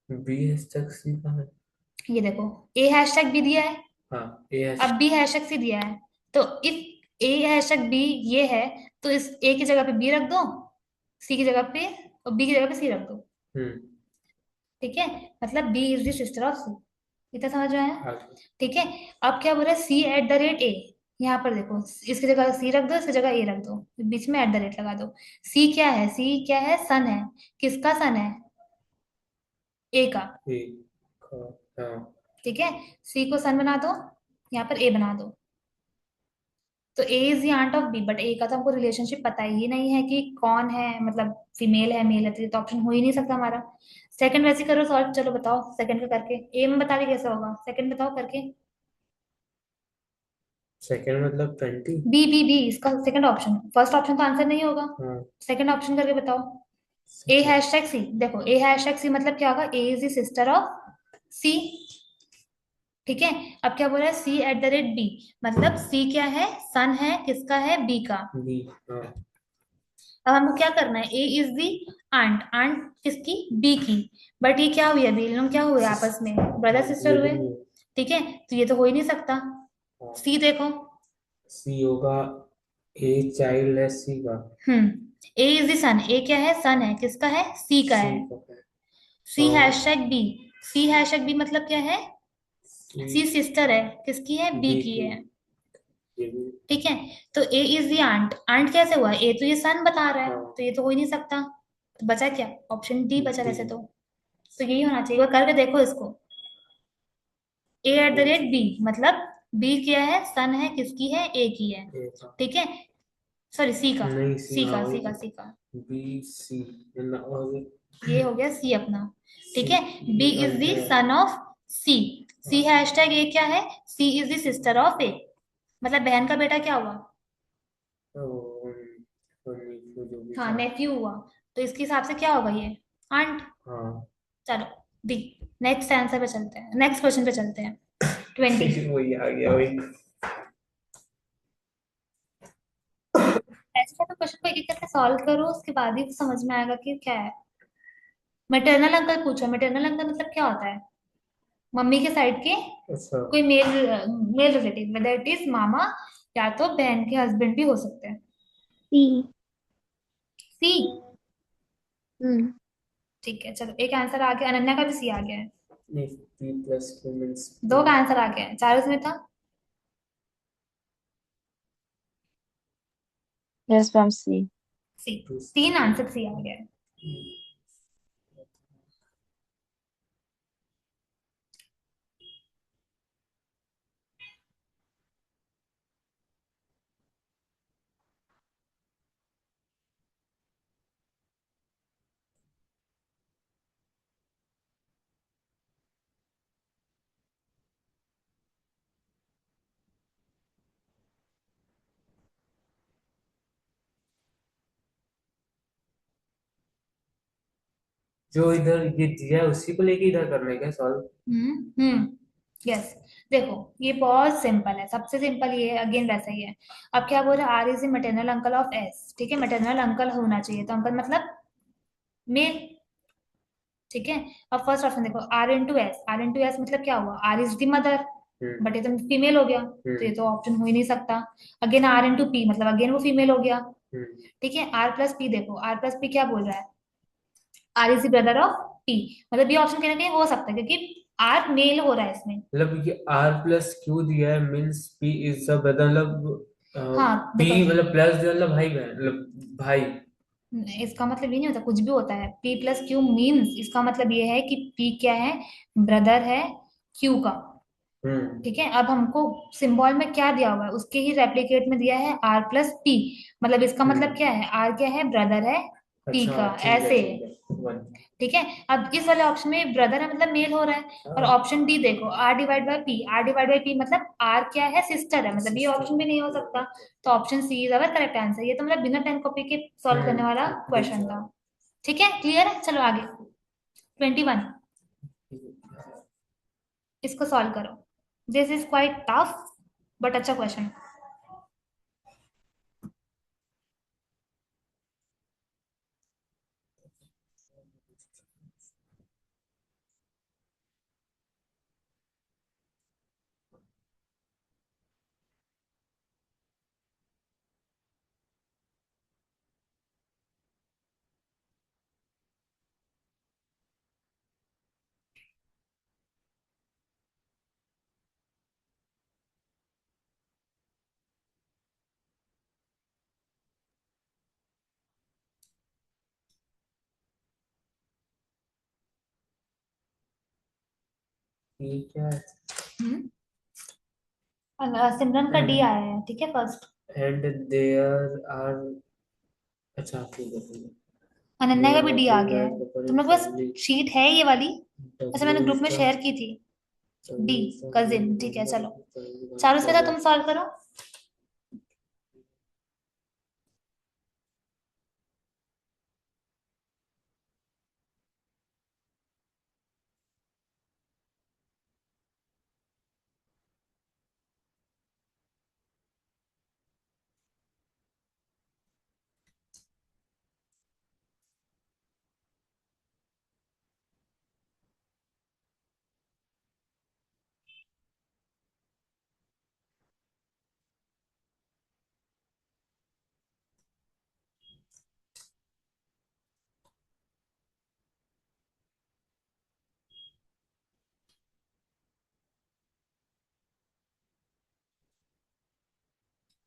बी हैशटैग सी का है। ये देखो ए हैशटैग बी दिया है। हाँ, ए अब हैश। बी हैशटैग सी दिया है। तो इफ ए हैशटैग बी ये है, तो इस ए की जगह पे बी रख दो, सी की जगह पे, और बी की जगह पे सी रख दो। हम्म। ठीक है। मतलब B is the sister of C. इतना समझ में आया? आगे। ठीक है। अब क्या बोल रहा है? सी एट द रेट ए। यहाँ पर देखो, इसकी जगह सी रख दो, इसकी जगह ए रख दो, बीच में एट द रेट लगा दो। सी क्या है? सी क्या है? सन है। किसका सन है? ए का। ए का। हाँ। ठीक है। सी को सन बना दो, यहाँ पर ए बना दो। तो A is the aunt of B, but A का तो हमको रिलेशनशिप पता ही नहीं है कि कौन है, मतलब फीमेल है मेल है, तो ये तो ऑप्शन हो ही नहीं सकता हमारा। सेकंड वैसे करो सॉल्व। चलो बताओ सेकंड का करके। ए में बता रही कैसे होगा, सेकंड बताओ करके। सेकंड मतलब 20। बी बी बी इसका सेकंड ऑप्शन। फर्स्ट ऑप्शन तो आंसर नहीं होगा। हाँ। सेकंड ऑप्शन करके बताओ। ए सेकंड। हैशटैग सी। देखो ए हैशटैग सी मतलब क्या होगा? ए इज द सिस्टर ऑफ सी। ठीक है। अब क्या बोल रहा है? सी एट द रेट बी। मतलब सी क्या है? सन है किसका? है बी का। बी। हाँ। अब हमको क्या करना है? ए इज दी आंट। आंट किसकी? बी की। बट ये क्या हुई? अभी इन लोग क्या हुए आपस में? ब्रदर सिस्टर हुए। ब्रीडिंग में। ठीक है। तो ये तो हो ही नहीं सकता। हाँ। सी देखो। सी होगा, ए चाइल्ड है सी का। ए इज दी सन। ए क्या है? सन है किसका? है सी का सी है। का है। सी और हैशटैग बी। सी हैशटैग बी मतलब क्या है? सी सी सिस्टर है किसकी? है बी बी की की। है। ये भी। ठीक है। तो A is the aunt. Aunt कैसे हुआ? ए तो ये सन बता रहा है, हाँ, तो ये तो हो ही नहीं सकता। तो बचा क्या? ऑप्शन डी बचा डी। वैसे तो। तो यही होना चाहिए, वो करके देखो इसको। A@B, मतलब B क्या है, सन है, किसकी है, A की है। ए का ठीक है, सॉरी सी का, नहीं सी, सी हाँ का, वही सी का, तो। सी का। बी सी और ये हो गया सी अपना। ठीक सी है, बी इज द अंतर। Son of C. C hashtag ए क्या है, C is the sister of ए, मतलब बहन का बेटा क्या हुआ। तो जो भी हाँ, था। नेफ्यू हुआ। तो इसके हिसाब से क्या होगा ये, आंट। हाँ चलो, डी। नेक्स्ट आंसर पे चलते हैं, नेक्स्ट क्वेश्चन पे चलते हैं। 20। वही आ गया वही। ऐसे टाइप क्वेश्चन को एक एक करके सॉल्व करो, उसके बाद ही समझ में आएगा कि क्या है। मैटरनल अंकल पूछो, मैटरनल अंकल मतलब क्या होता है, मम्मी के साइड के अच्छा। कोई male relative, whether it is मामा या तो बहन के हस्बैंड भी हो सकते हैं। सी। सी। हम्म। ठीक है, चलो एक आंसर आ गया, अनन्या का भी सी आ गया है। if p plus q means दो p का आंसर आ गया है, चार उसमें था। यस मैम सी। सी। plus तीन q आंसर सी आ गया है। जो इधर ये दिया है उसी को लेके इधर करना है क्या सॉल्व। यस। देखो, ये बहुत सिंपल है, सबसे सिंपल ये है, अगेन वैसा ही है। अब क्या बोल रहा है, R is the maternal uncle of S. ठीक है, मैटरनल अंकल होना चाहिए, तो अंकल मतलब मेल। ठीक है, अब फर्स्ट ऑप्शन देखो, R into S, R into S मतलब क्या हुआ, R is the mother, hmm but ये तो फीमेल हो गया, तो ये हम्म तो ऑप्शन हो ही नहीं सकता। अगेन आर इंटू पी मतलब अगेन वो फीमेल हो गया। हम्म। ठीक है, आर प्लस पी देखो, आर प्लस पी क्या बोल रहा है, R is the brother of P, मतलब ये ऑप्शन कहीं ना कहीं हो सकता है क्योंकि आर मेल हो रहा है इसमें। मतलब ये r प्लस q दिया है means p is the brother, मतलब हाँ p देखो, मतलब प्लस दिया मतलब भाई बहन मतलब भाई। इसका मतलब ये नहीं होता, कुछ भी होता है, P प्लस क्यू मीन्स इसका मतलब ये है कि P क्या है, ब्रदर है Q का। हम्म ठीक है, अब हमको सिंबल में क्या दिया हुआ है, उसके ही रेप्लिकेट में दिया है R प्लस P, मतलब इसका मतलब हम्म। क्या है, R क्या है, ब्रदर है P अच्छा का, ऐसे है। ठीक है वन। ठीक है, अब इस वाले ऑप्शन में ब्रदर है मतलब मेल हो रहा है। और हाँ ऑप्शन डी देखो, R divide by P, R divide by P मतलब R क्या है, सिस्टर है, मतलब ये सिस्टर। ऑप्शन भी नहीं हो सकता। तो option C is our correct answer, ये तो मतलब बिना पेन कॉपी के सॉल्व करने वाला दिख क्वेश्चन रहा था। ठीक है, क्लियर है, चलो आगे। 21, है। इसको सॉल्व करो। This is quite tough, but अच्छा क्वेश्चन। ठीक है। सिमरन का डी आया है, ठीक है फर्स्ट। And there are. अच्छा ठीक है ठीक है। अनन्या का देयर भी आर डी आ टू गया मैन है। कपल तुम इन लोग बस फैमिली। शीट है ये वाली, अच्छा डब्ल्यू मैंने ग्रुप इज में द शेयर की थी। D, W is the main cousin, ठीक है मेंबर चलो। ऑफ द फैमिली चारों से था, ब्रदर। तुम सॉल्व करो।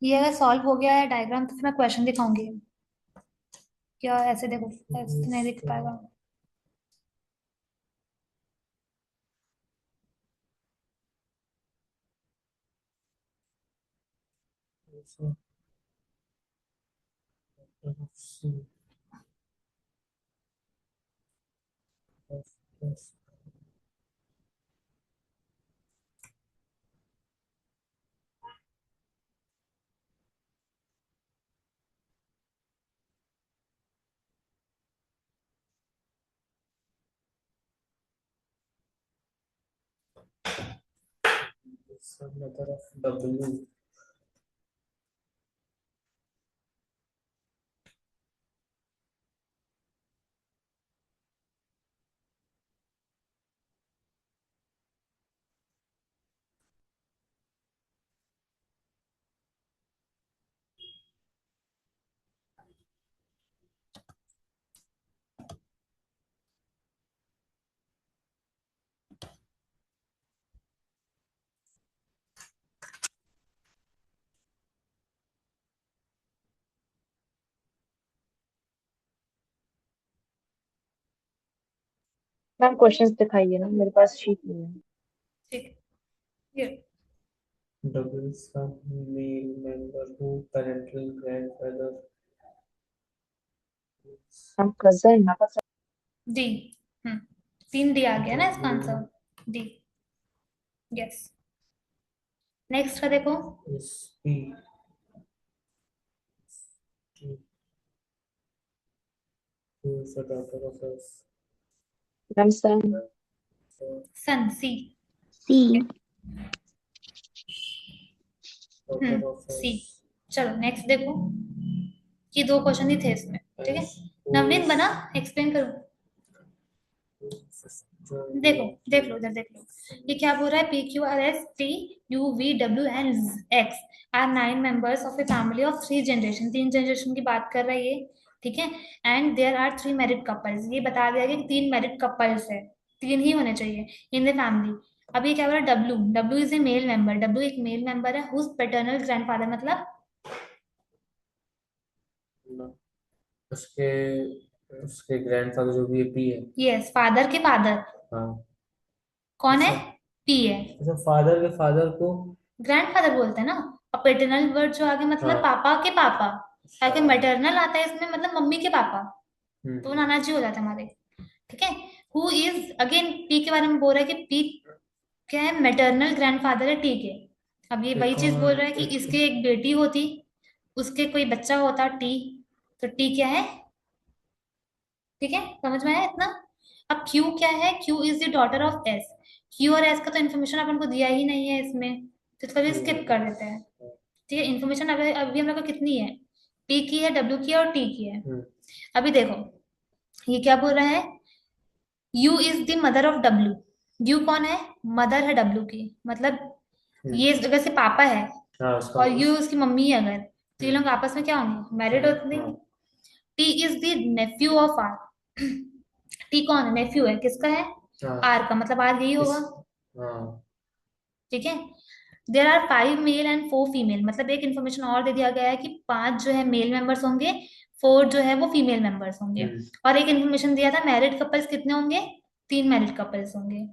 ये अगर सॉल्व हो गया है डायग्राम, तो फिर मैं क्वेश्चन दिखाऊंगी। क्या ऐसे देखो, ऐसे तो नहीं दिख पाएगा। mother of W. Ma'am questions दिखाइए ना, मेरे पास शीट नहीं है। ठीक है ये W is some male member who parental grandfather is हम कजन डी। 3D आ गया ना इसका आंसर, डी। यस। नेक्स्ट का देखो। is P. Who is the daughter of S. Ma'am son So, son, C. C. daughter of C. S. चलो next देखो, ये 2 question ही थे इसमें, ठीक है। S. Who नवनीत is बना, एक्सप्लेन करो। sister देखो, देख लो इधर, देख लो। ये क्या बोल रहा है? P Q R S T U V W and X are 9 members of a family of 3 generation. 3 generation की बात कर रहा है ये, ठीक है। And there are 3 married couples, ये बता दिया कि 3 मैरिड कपल्स है, 3 ही होने चाहिए इन द फैमिली। अब ये क्या बोल रहा है? W, W is a male member, W एक मेल मेंबर है हुज पैटर्नल ग्रैंडफादर, मतलब No. उसके उसके ग्रैंडफादर जो भी पी है। यस, फादर के फादर हाँ। कौन है? अच्छा पी है। अच्छा, फादर के फादर को ग्रैंडफादर बोलते हैं ना। और पैटर्नल वर्ड जो आगे मतलब हाँ। पापा के पापा, ताकि अच्छा। मैटरनल आता है इसमें मतलब मम्मी के पापा, तो वो हम्म। नाना जी हो जाते हैं हमारे, ठीक है। हु इज अगेन पी के बारे में बोल रहा है कि पी क्या है? मैटरनल ग्रैंडफादर है, ठीक है। अब ये वही एक चीज बोल और रहा है कि एक इसके एक बेटी होती, उसके कोई बच्चा होता टी, तो टी क्या है? ठीक है, समझ में आया इतना? अब क्यू क्या है? Q is the daughter of S. Q और एस का तो इन्फॉर्मेशन अपन को दिया ही नहीं है इसमें, तो इसको भी स्किप कर देते हैं, ठीक है। इन्फॉर्मेशन अभी अभी हम लोग को कितनी है? पी की है, डब्ल्यू की है और टी की है। अभी देखो, ये क्या बोल रहा है? You is the mother of W. You कौन है? मदर है डब्ल्यू की, मतलब ये अगर से पापा है हाँ उसका और यू उसकी मम्मी है अगर, तो ये लोग आपस में क्या होंगे? मैरिड होते हैं। हाँ T is the nephew of R. T कौन है? नेफ्यू है, किसका है? हाँ आर का, मतलब आर यही होगा, हाँ ठीक है। There are 5 male and 4 female, मतलब एक इन्फॉर्मेशन और दे दिया गया है कि 5 जो है मेल मेंबर्स होंगे, 4 जो है वो फीमेल मेंबर्स होंगे। और एक इन्फॉर्मेशन दिया था मैरिड कपल्स कितने होंगे? 3 मैरिड कपल्स होंगे,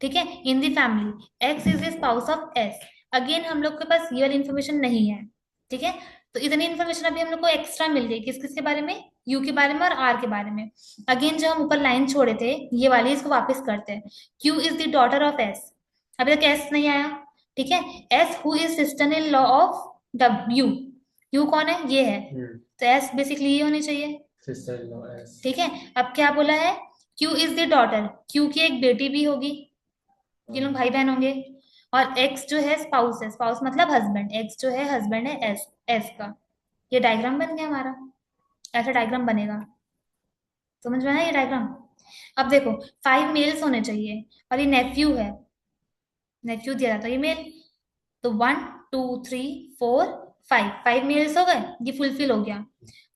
ठीक है। In the family x is the spouse of S. Again हम लोग के पास ये वाली इन्फॉर्मेशन नहीं है, ठीक है। तो इतनी इन्फॉर्मेशन अभी हम लोग को एक्स्ट्रा मिल गई, किस किस के बारे में? यू के बारे में और आर के बारे में। अगेन जो हम ऊपर लाइन छोड़े थे ये वाली, इसको वापस करते हैं। Q is the daughter of S, अभी तक एस नहीं आया, ठीक है। S who is sister in law of W. You कौन है? ये है, तो एस बेसिकली ये होनी चाहिए, सिस्टर इन लॉ एस। ठीक है। अब क्या बोला है? Q is the daughter, Q की एक बेटी भी होगी, ये लोग भाई बहन होंगे। और एक्स जो है स्पाउस है, स्पाउस मतलब हस्बैंड, एक्स जो है हस्बैंड है एस, एस का। ये डायग्राम बन गया हमारा, ऐसा डायग्राम बनेगा, समझ में आया ये डायग्राम? अब देखो 5 मेल्स होने चाहिए और ये नेफ्यू है, नेफ्यू दिया था, तो ये मेल, तो 1 2 3 4 5, 5 मेल्स हो गए, ये फुलफिल हो गया।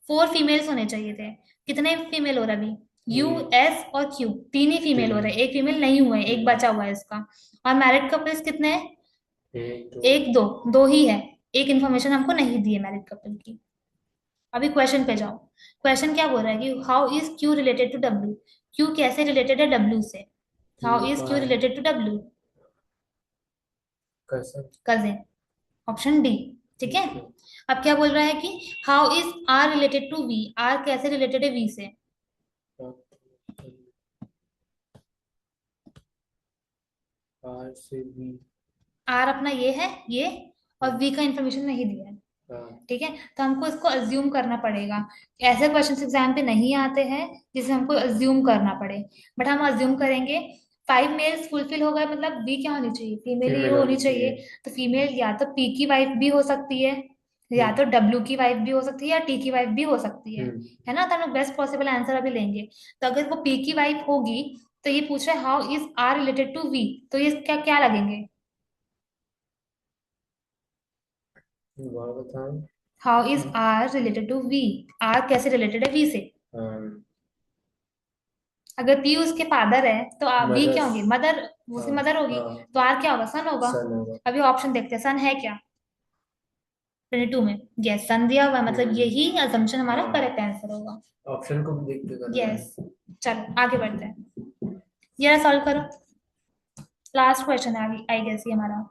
4 फीमेल्स होने चाहिए थे, कितने फीमेल हो रहा है अभी? यू एस और क्यू, 3 ही फीमेल हो रहे हैं, एक फीमेल नहीं हुआ है, एक बचा हुआ है इसका। और मैरिड कपल्स कितने हैं? एक दो, दो ही है, एक इन्फॉर्मेशन हमको नहीं दी है मैरिड कपल की। अभी क्वेश्चन पे जाओ। क्वेश्चन क्या बोल रहा है कि how is Q related to W. Q कैसे रिलेटेड है डब्ल्यू से? How is Q related to W? कैसे? Cousin, option D. ठीक है। अब क्या बोल रहा है कि how is R related to V, R कैसे रिलेटेड है वी से। आर से बी। आर अपना ये है ये, और वी का इंफॉर्मेशन नहीं दिया है। हाँ। ठीक है, तो हमको इसको अज्यूम करना पड़ेगा। ऐसे क्वेश्चन एग्जाम पे नहीं आते हैं जिसे हमको अज्यूम करना पड़े, बट हम अज्यूम करेंगे। 5 मेल्स फुलफिल हो गए, मतलब बी क्या होनी चाहिए, फीमेल ही फीमेल होनी होनी चाहिए। चाहिए। तो फीमेल या तो पी की वाइफ भी हो सकती है, या तो डब्ल्यू की वाइफ भी हो सकती है, या टी की वाइफ भी हो सकती हम्म। है ना। तो हम लोग बेस्ट पॉसिबल आंसर अभी लेंगे। तो अगर वो पी की वाइफ होगी, तो ये पूछ रहा है how is R related to V, तो ये क्या क्या लगेंगे। दोबारा बताओ। How is R related to V, R कैसे रिलेटेड है वी से। हाँ। अगर पी उसके फादर है तो वी क्या मदर्स। होंगे, मदर, उसकी हाँ। मदर होगी। हाँ। तो आर क्या होगा, सन होगा। सन होगा। अभी ऑप्शन देखते हैं, सन है क्या 22 में। यस, सन दिया हुआ है, मतलब यही असम्पशन हमारा हाँ। करेक्ट आंसर होगा। ऑप्शन को भी देख के करना है। यस, चलो आगे बढ़ते हैं, ये सॉल्व करो। लास्ट क्वेश्चन है आई गेस ये हमारा।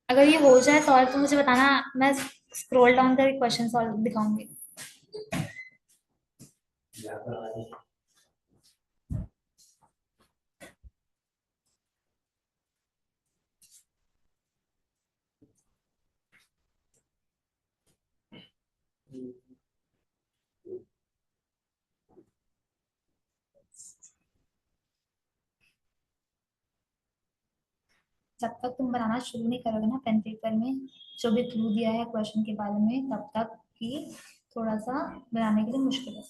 अगर ये हो जाए सॉल्व तो मुझे बताना, मैं स्क्रॉल डाउन करके क्वेश्चन सॉल्व दिखाऊंगी। जब तक तुम बनाना शुरू नहीं करोगे ना पेन पेपर में, जो भी क्लू दिया है क्वेश्चन के बारे में, तब तक ही थोड़ा सा बनाने के लिए मुश्किल है।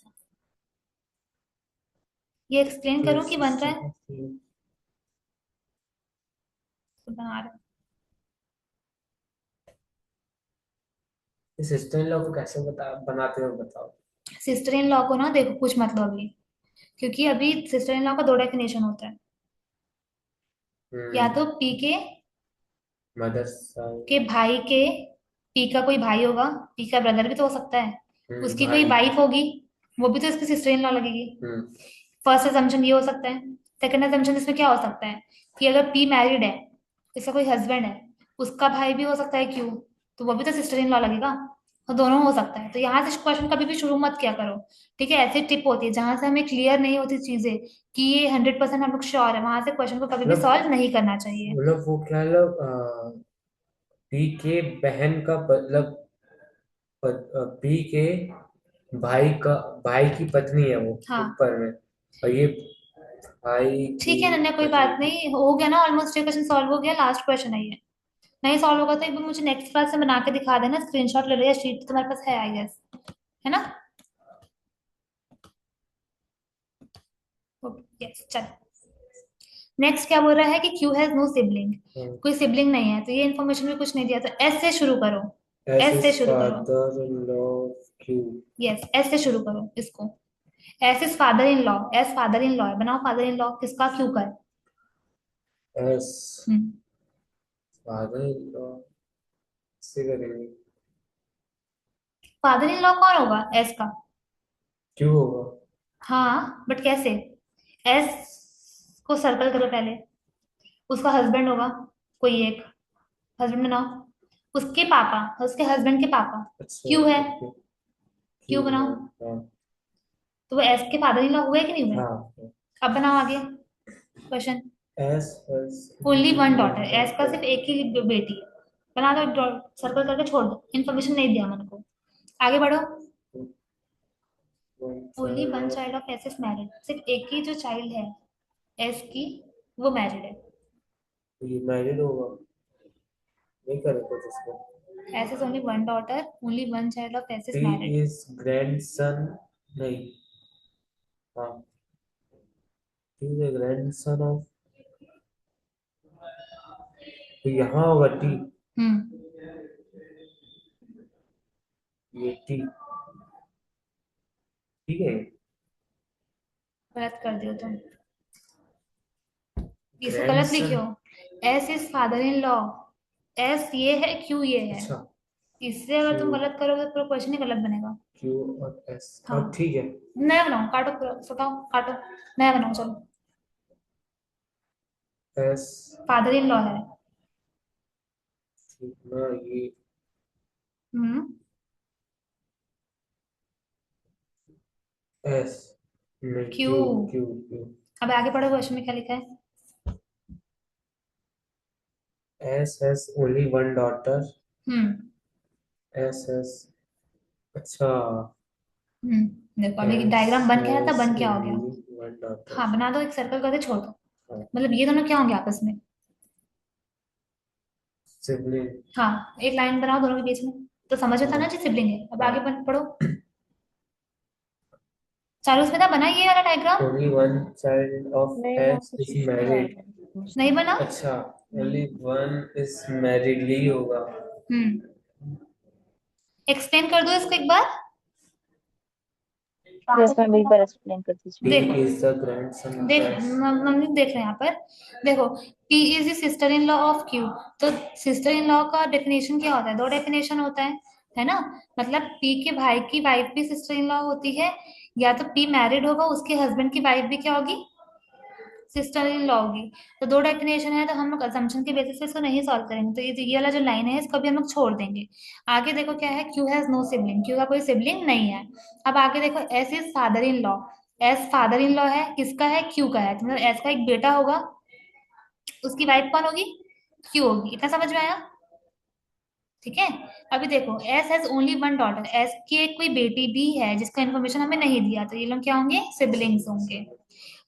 ये एक्सप्लेन करूं कि बन रहा है, तो बना रहा सिस्टर इन लॉ को कैसे बनाते हो बताओ। है। सिस्टर इन लॉ को ना देखो कुछ मतलब अभी, क्योंकि अभी सिस्टर इन लॉ का दो डेफिनेशन होता है। या हम्म। तो पी मदर्स। के भाई के, पी का कोई भाई होगा, पी का ब्रदर भी तो हो सकता है, उसकी कोई भाई। वाइफ होगी, वो भी तो इसकी सिस्टर इन लॉ लगेगी। हम्म। फर्स्ट अजम्पशन ये हो सकता है। सेकंड अजम्पशन इसमें क्या हो सकता है कि अगर पी मैरिड है, इसका कोई हस्बैंड है, उसका भाई भी हो सकता है क्यू, तो वो भी तो सिस्टर इन लॉ लगेगा। तो दोनों हो सकता है, तो यहाँ से क्वेश्चन कभी भी शुरू मत किया करो। ठीक है, ऐसी टिप होती है जहां से हमें क्लियर नहीं होती चीजें कि ये 100% हम लोग श्योर है, वहां से क्वेश्चन को कभी भी मतलब सॉल्व नहीं करना चाहिए। मतलब वो क्या लोग पी के बहन का मतलब पी के भाई का भाई की पत्नी है वो हाँ ऊपर में, और ये भाई की ठीक है नन्या, कोई पत्नी। बात नहीं, हो गया ना ऑलमोस्ट, ये क्वेश्चन सॉल्व हो गया, लास्ट क्वेश्चन है ये। नहीं सॉल्व होगा तो एक बार मुझे नेक्स्ट क्लास से बना के दिखा देना, स्क्रीनशॉट ले लो, या शीट तुम्हारे पास है आई गेस, है ना। ओके यस, चलो। नेक्स्ट क्या बोल रहा है कि क्यू हैज नो सिबलिंग, कोई सिबलिंग नहीं है, तो ये इन्फॉर्मेशन भी कुछ नहीं दिया, तो एस से शुरू करो। एस एस इज से शुरू करो। Father in law Q. Yes, S से शुरू करो इसको। S is father in law, S father in law है, बनाओ फादर इन लॉ किसका, क्यू का है। S hmm, father in law से करेंगे। फादर इन लॉ कौन होगा एस का। क्यू होगा। हाँ बट कैसे, एस को सर्कल करो पहले, उसका हस्बैंड होगा कोई एक, हस्बैंड बनाओ, उसके पापा, उसके हस्बैंड के पापा, अच्छा क्यू है, ओके। क्यू क्यू है। बनाओ। हाँ। तो वो एस के फादर इन लॉ हुए कि नहीं हुए। हाँ। अब बनाओ आगे question. S S only one daughter, one S का डॉटर। सिर्फ एक ही बेटी है, बना दो, सर्कल करके छोड़ दो, इन्फॉर्मेशन नहीं दिया मन को। आगे बढ़ो। Only one child of S is married, सिर्फ एक ही जो चाइल्ड है एस की, वो मैरिड है। ये मैरिड होगा, नहीं करे कुछ इसको। S is only one daughter, only one child of S is T married. Is grandson. नहीं। हाँ। टी इज ग्रैंडसन ऑफ, तो यहाँ होगा टी। हम्म, ये टी। ठीक है। गलत कर दियो तुम, इसको गलत ग्रैंडसन। लिखियो। S is father in law, S ये है, क्यू ये है, अच्छा। इससे अगर तुम क्यू। गलत करोगे तो पूरा क्वेश्चन ही गलत बनेगा। क्यू और एस हाँ, और ठीक है। नया बनाओ, काटो, सताओ काटो, नया बनाओ चलो। एस फादर इन लॉ है। ना ये हम्म। एस नहीं क्यू। क्यू क्यू क्यू अब आगे पढ़ो, क्वेश्चन में क्या लिखा है। S has only one daughter hmm. S S अच्छा देखो अभी एस डायग्राम बन क्या रहा था, हैज बन क्या हो गया। ओनली वन डॉटर हाँ बना दो, एक सर्कल करके छोड़ दो। मतलब ये दोनों क्या होंगे आपस में। सिबलिंग हाँ एक लाइन बनाओ दोनों के बीच में, तो समझ में था ना हाँ जी सिबलिंग है। अब आगे हाँ पढ़ो। चारू स्मिता बना ये वाला diagram. Only one child of नहीं वहाँ एस पे इज ठीक नहीं आ मैरिड रहा है मुझे। नहीं बना। अच्छा ओनली वन इज मैरिड यही होगा हम्म। एक्सप्लेन कर दो इसको एक बार। यस मैम एक बार एक्सप्लेन कर दीजिए। he देखो, is the grandson of देख S मम्मी देख रहे हैं यहाँ पर। देखो, P is the sister in law of Q. तो सिस्टर इन लॉ का डेफिनेशन क्या होता है, दो डेफिनेशन होता है ना। मतलब पी के भाई की वाइफ भी सिस्टर इन लॉ होती है, या तो पी मैरिड होगा उसके हस्बैंड की वाइफ भी क्या होगी, सिस्टर इन लॉ होगी। तो दो डेफिनेशन है, तो हम लोग असम्पशन के बेसिस पे इसको नहीं सॉल्व करेंगे, तो ये वाला जो लाइन है इसको भी हम लोग छोड़ देंगे। आगे देखो क्या है, Q has no sibling, Q का कोई सिबलिंग नहीं है। अब आगे देखो, S is father in law. S father in law है, किसका है, क्यू का है। तो मतलब एस का एक बेटा होगा, उसकी वाइफ कौन होगी, क्यू होगी। इतना समझ में आया। ठीक है। अभी देखो, S has only one daughter, S की एक कोई बेटी भी है जिसका इन्फॉर्मेशन हमें नहीं दिया, तो ये लोग क्या होंगे, सिबलिंग्स होंगे।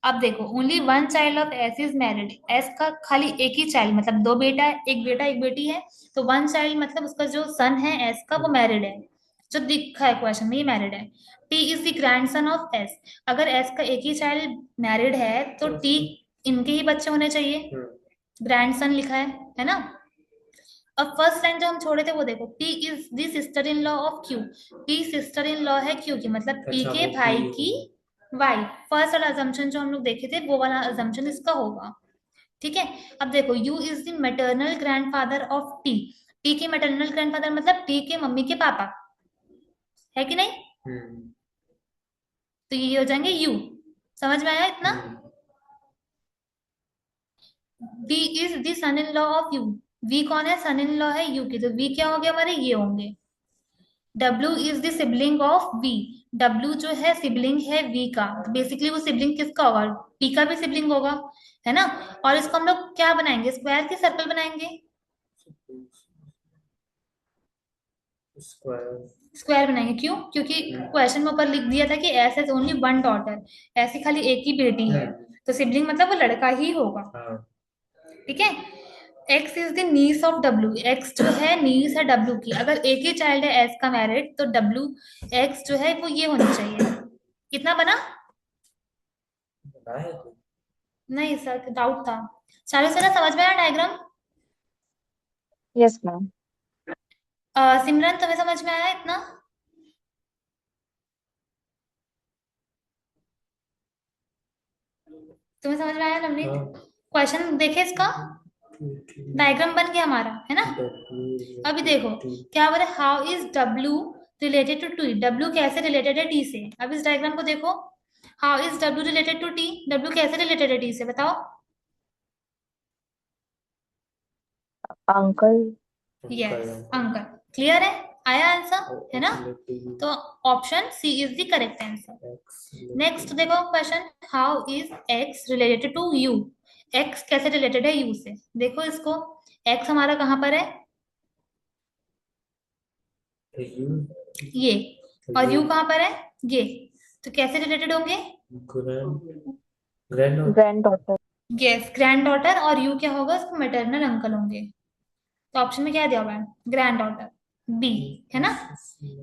अब देखो, only one child of S is married, S का खाली एक ही चाइल्ड, मतलब दो बेटा है, एक बेटा एक बेटी है। तो वन चाइल्ड मतलब उसका जो सन है एस का, वो मैरिड है। जो दिखा है क्वेश्चन में, ये मैरिड है। T is the grand son of S. अगर एस का एक ही चाइल्ड मैरिड है तो टी इनके ही बच्चे होने चाहिए, ग्रैंड सन लिखा है ना। अब फर्स्ट लाइन जो हम छोड़े थे वो देखो, P is the sister in law of Q. P sister in law है क्यू की, मतलब पी अच्छा के वो भाई P की होगा वाइफ। फर्स्ट वाला अजम्पशन जो हम लोग देखे थे वो वाला अजम्पशन इसका होगा। ठीक है। अब देखो, you is the maternal grandfather of T. T के मैटरनल ग्रैंडफादर मतलब टी के मम्मी के पापा, है कि नहीं। हम्म तो ये हो जाएंगे यू। समझ में आया इतना। Hmm V is the son in law of U. V कौन है, सन इन लॉ है यू की, तो वी क्या हो गया हमारे, ये होंगे। W is the sibling of V। W जो है सिबलिंग है V का, तो बेसिकली वो सिबलिंग किसका होगा, P का भी सिबलिंग होगा, है ना। और इसको हम लोग क्या बनाएंगे, स्क्वायर की सर्कल बनाएंगे। स्क्वायर स्क्वायर बनाएंगे, क्यों, क्योंकि क्वेश्चन में ऊपर लिख दिया था कि S has only one daughter, ऐसी खाली एक ही बेटी है। तो सिबलिंग मतलब वो लड़का ही होगा। हाँ ठीक है। X is the niece of W. X जो है नीस है डब्ल्यू की। अगर एक ही चाइल्ड है एस का मैरिड, तो डब्ल्यू एक्स जो है वो ये होनी चाहिए। कितना बना। बनाया तो नहीं सर, डाउट था। चालू से ना, समझ में आया डायग्राम। Yes ma'am. सिमरन तुम्हें समझ में आया इतना। तुम्हें समझ में आया नवनीत। हाँ क्वेश्चन देखे इसका, ठीक डायग्राम बन गया हमारा, है ना। अभी देखो ठीक क्या बोले, how is W related to T. W कैसे रिलेटेड है टी से। अब इस डायग्राम को देखो, how is W related to T. W कैसे रिलेटेड है टी से, बताओ। Uncle. Yes, uncle uncle. Clear है, आया आंसर, है ना। रिलेटिव तो option C is the correct answer. X next relative देखो question, how is X related to U. X कैसे रिलेटेड है यू से, देखो इसको। एक्स हमारा कहाँ पर है, यू ये। और यू यू कहाँ पर है, ये। तो कैसे रिलेटेड होंगे, grand grand grand daughter. Yes, grand daughter. और यू क्या होगा, उसको मैटरनल अंकल होंगे। तो ऑप्शन में क्या दिया हुआ है, ग्रैंड डॉटर, बी, है ना।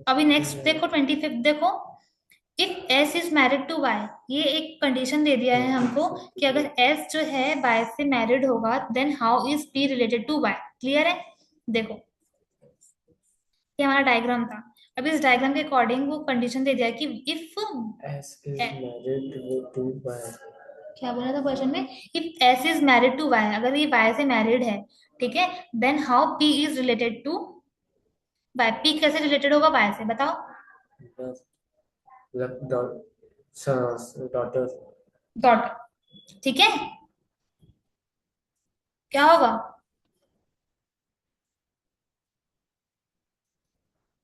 अभी नेक्स्ट देखो, 25 देखो, if S is married to Y. ये एक कंडीशन दे दिया है हमको कि अगर एस जो है वाई से मैरिड होगा, then how is P related to Y. Clear है। देखो, ये हमारा डायग्राम था। अब इस डायग्राम के अकॉर्डिंग वो कंडीशन दे दिया है कि if, S is married to Y क्या बोला था क्वेश्चन में, if S is married to Y, अगर ये वाई से मैरिड है, ठीक है, then how P is related to Y. P कैसे रिलेटेड होगा वाई से, बताओ। डॉटर डॉटर, ठीक है। क्या होगा?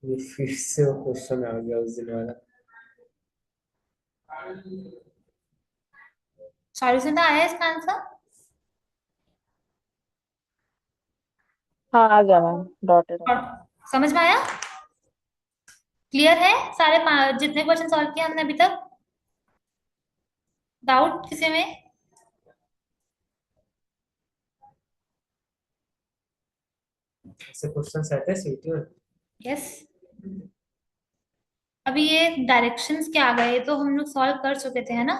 ये फिर से वो क्वेश्चन आ गया उस दिन वाला। सॉल्यूशन तो आया है इसका आंसर। हाँ आ गया मैम, डॉटेड है। और समझ में आया? क्लियर है? सारे जितने क्वेश्चन सॉल्व किए हमने अभी तक? डाउट किसी में? ऐसे क्वेश्चन आते हैं सीटी में। यस। अभी ये डायरेक्शंस क्या आ गए, ये तो हम लोग सॉल्व कर चुके थे, है ना?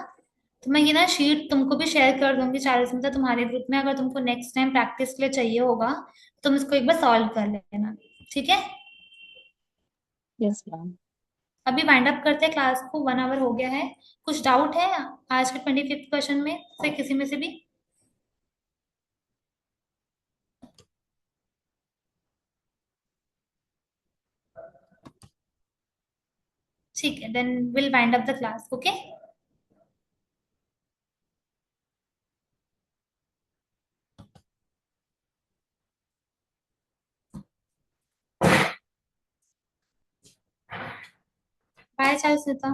तो मैं ये ना शीट तुमको भी शेयर कर दूंगी 40 मिनट तुम्हारे ग्रुप में, अगर तुमको नेक्स्ट टाइम प्रैक्टिस के लिए चाहिए होगा तो तुम इसको एक बार सॉल्व कर लेना। ठीक है? Yes ma'am. अभी वाइंड अप करते हैं क्लास को, 1 आवर हो गया है। कुछ डाउट है आज के 25th क्वेश्चन में से किसी में से भी? ठीक है, then will wind up the class. Okay. Bye चाय स्मिता।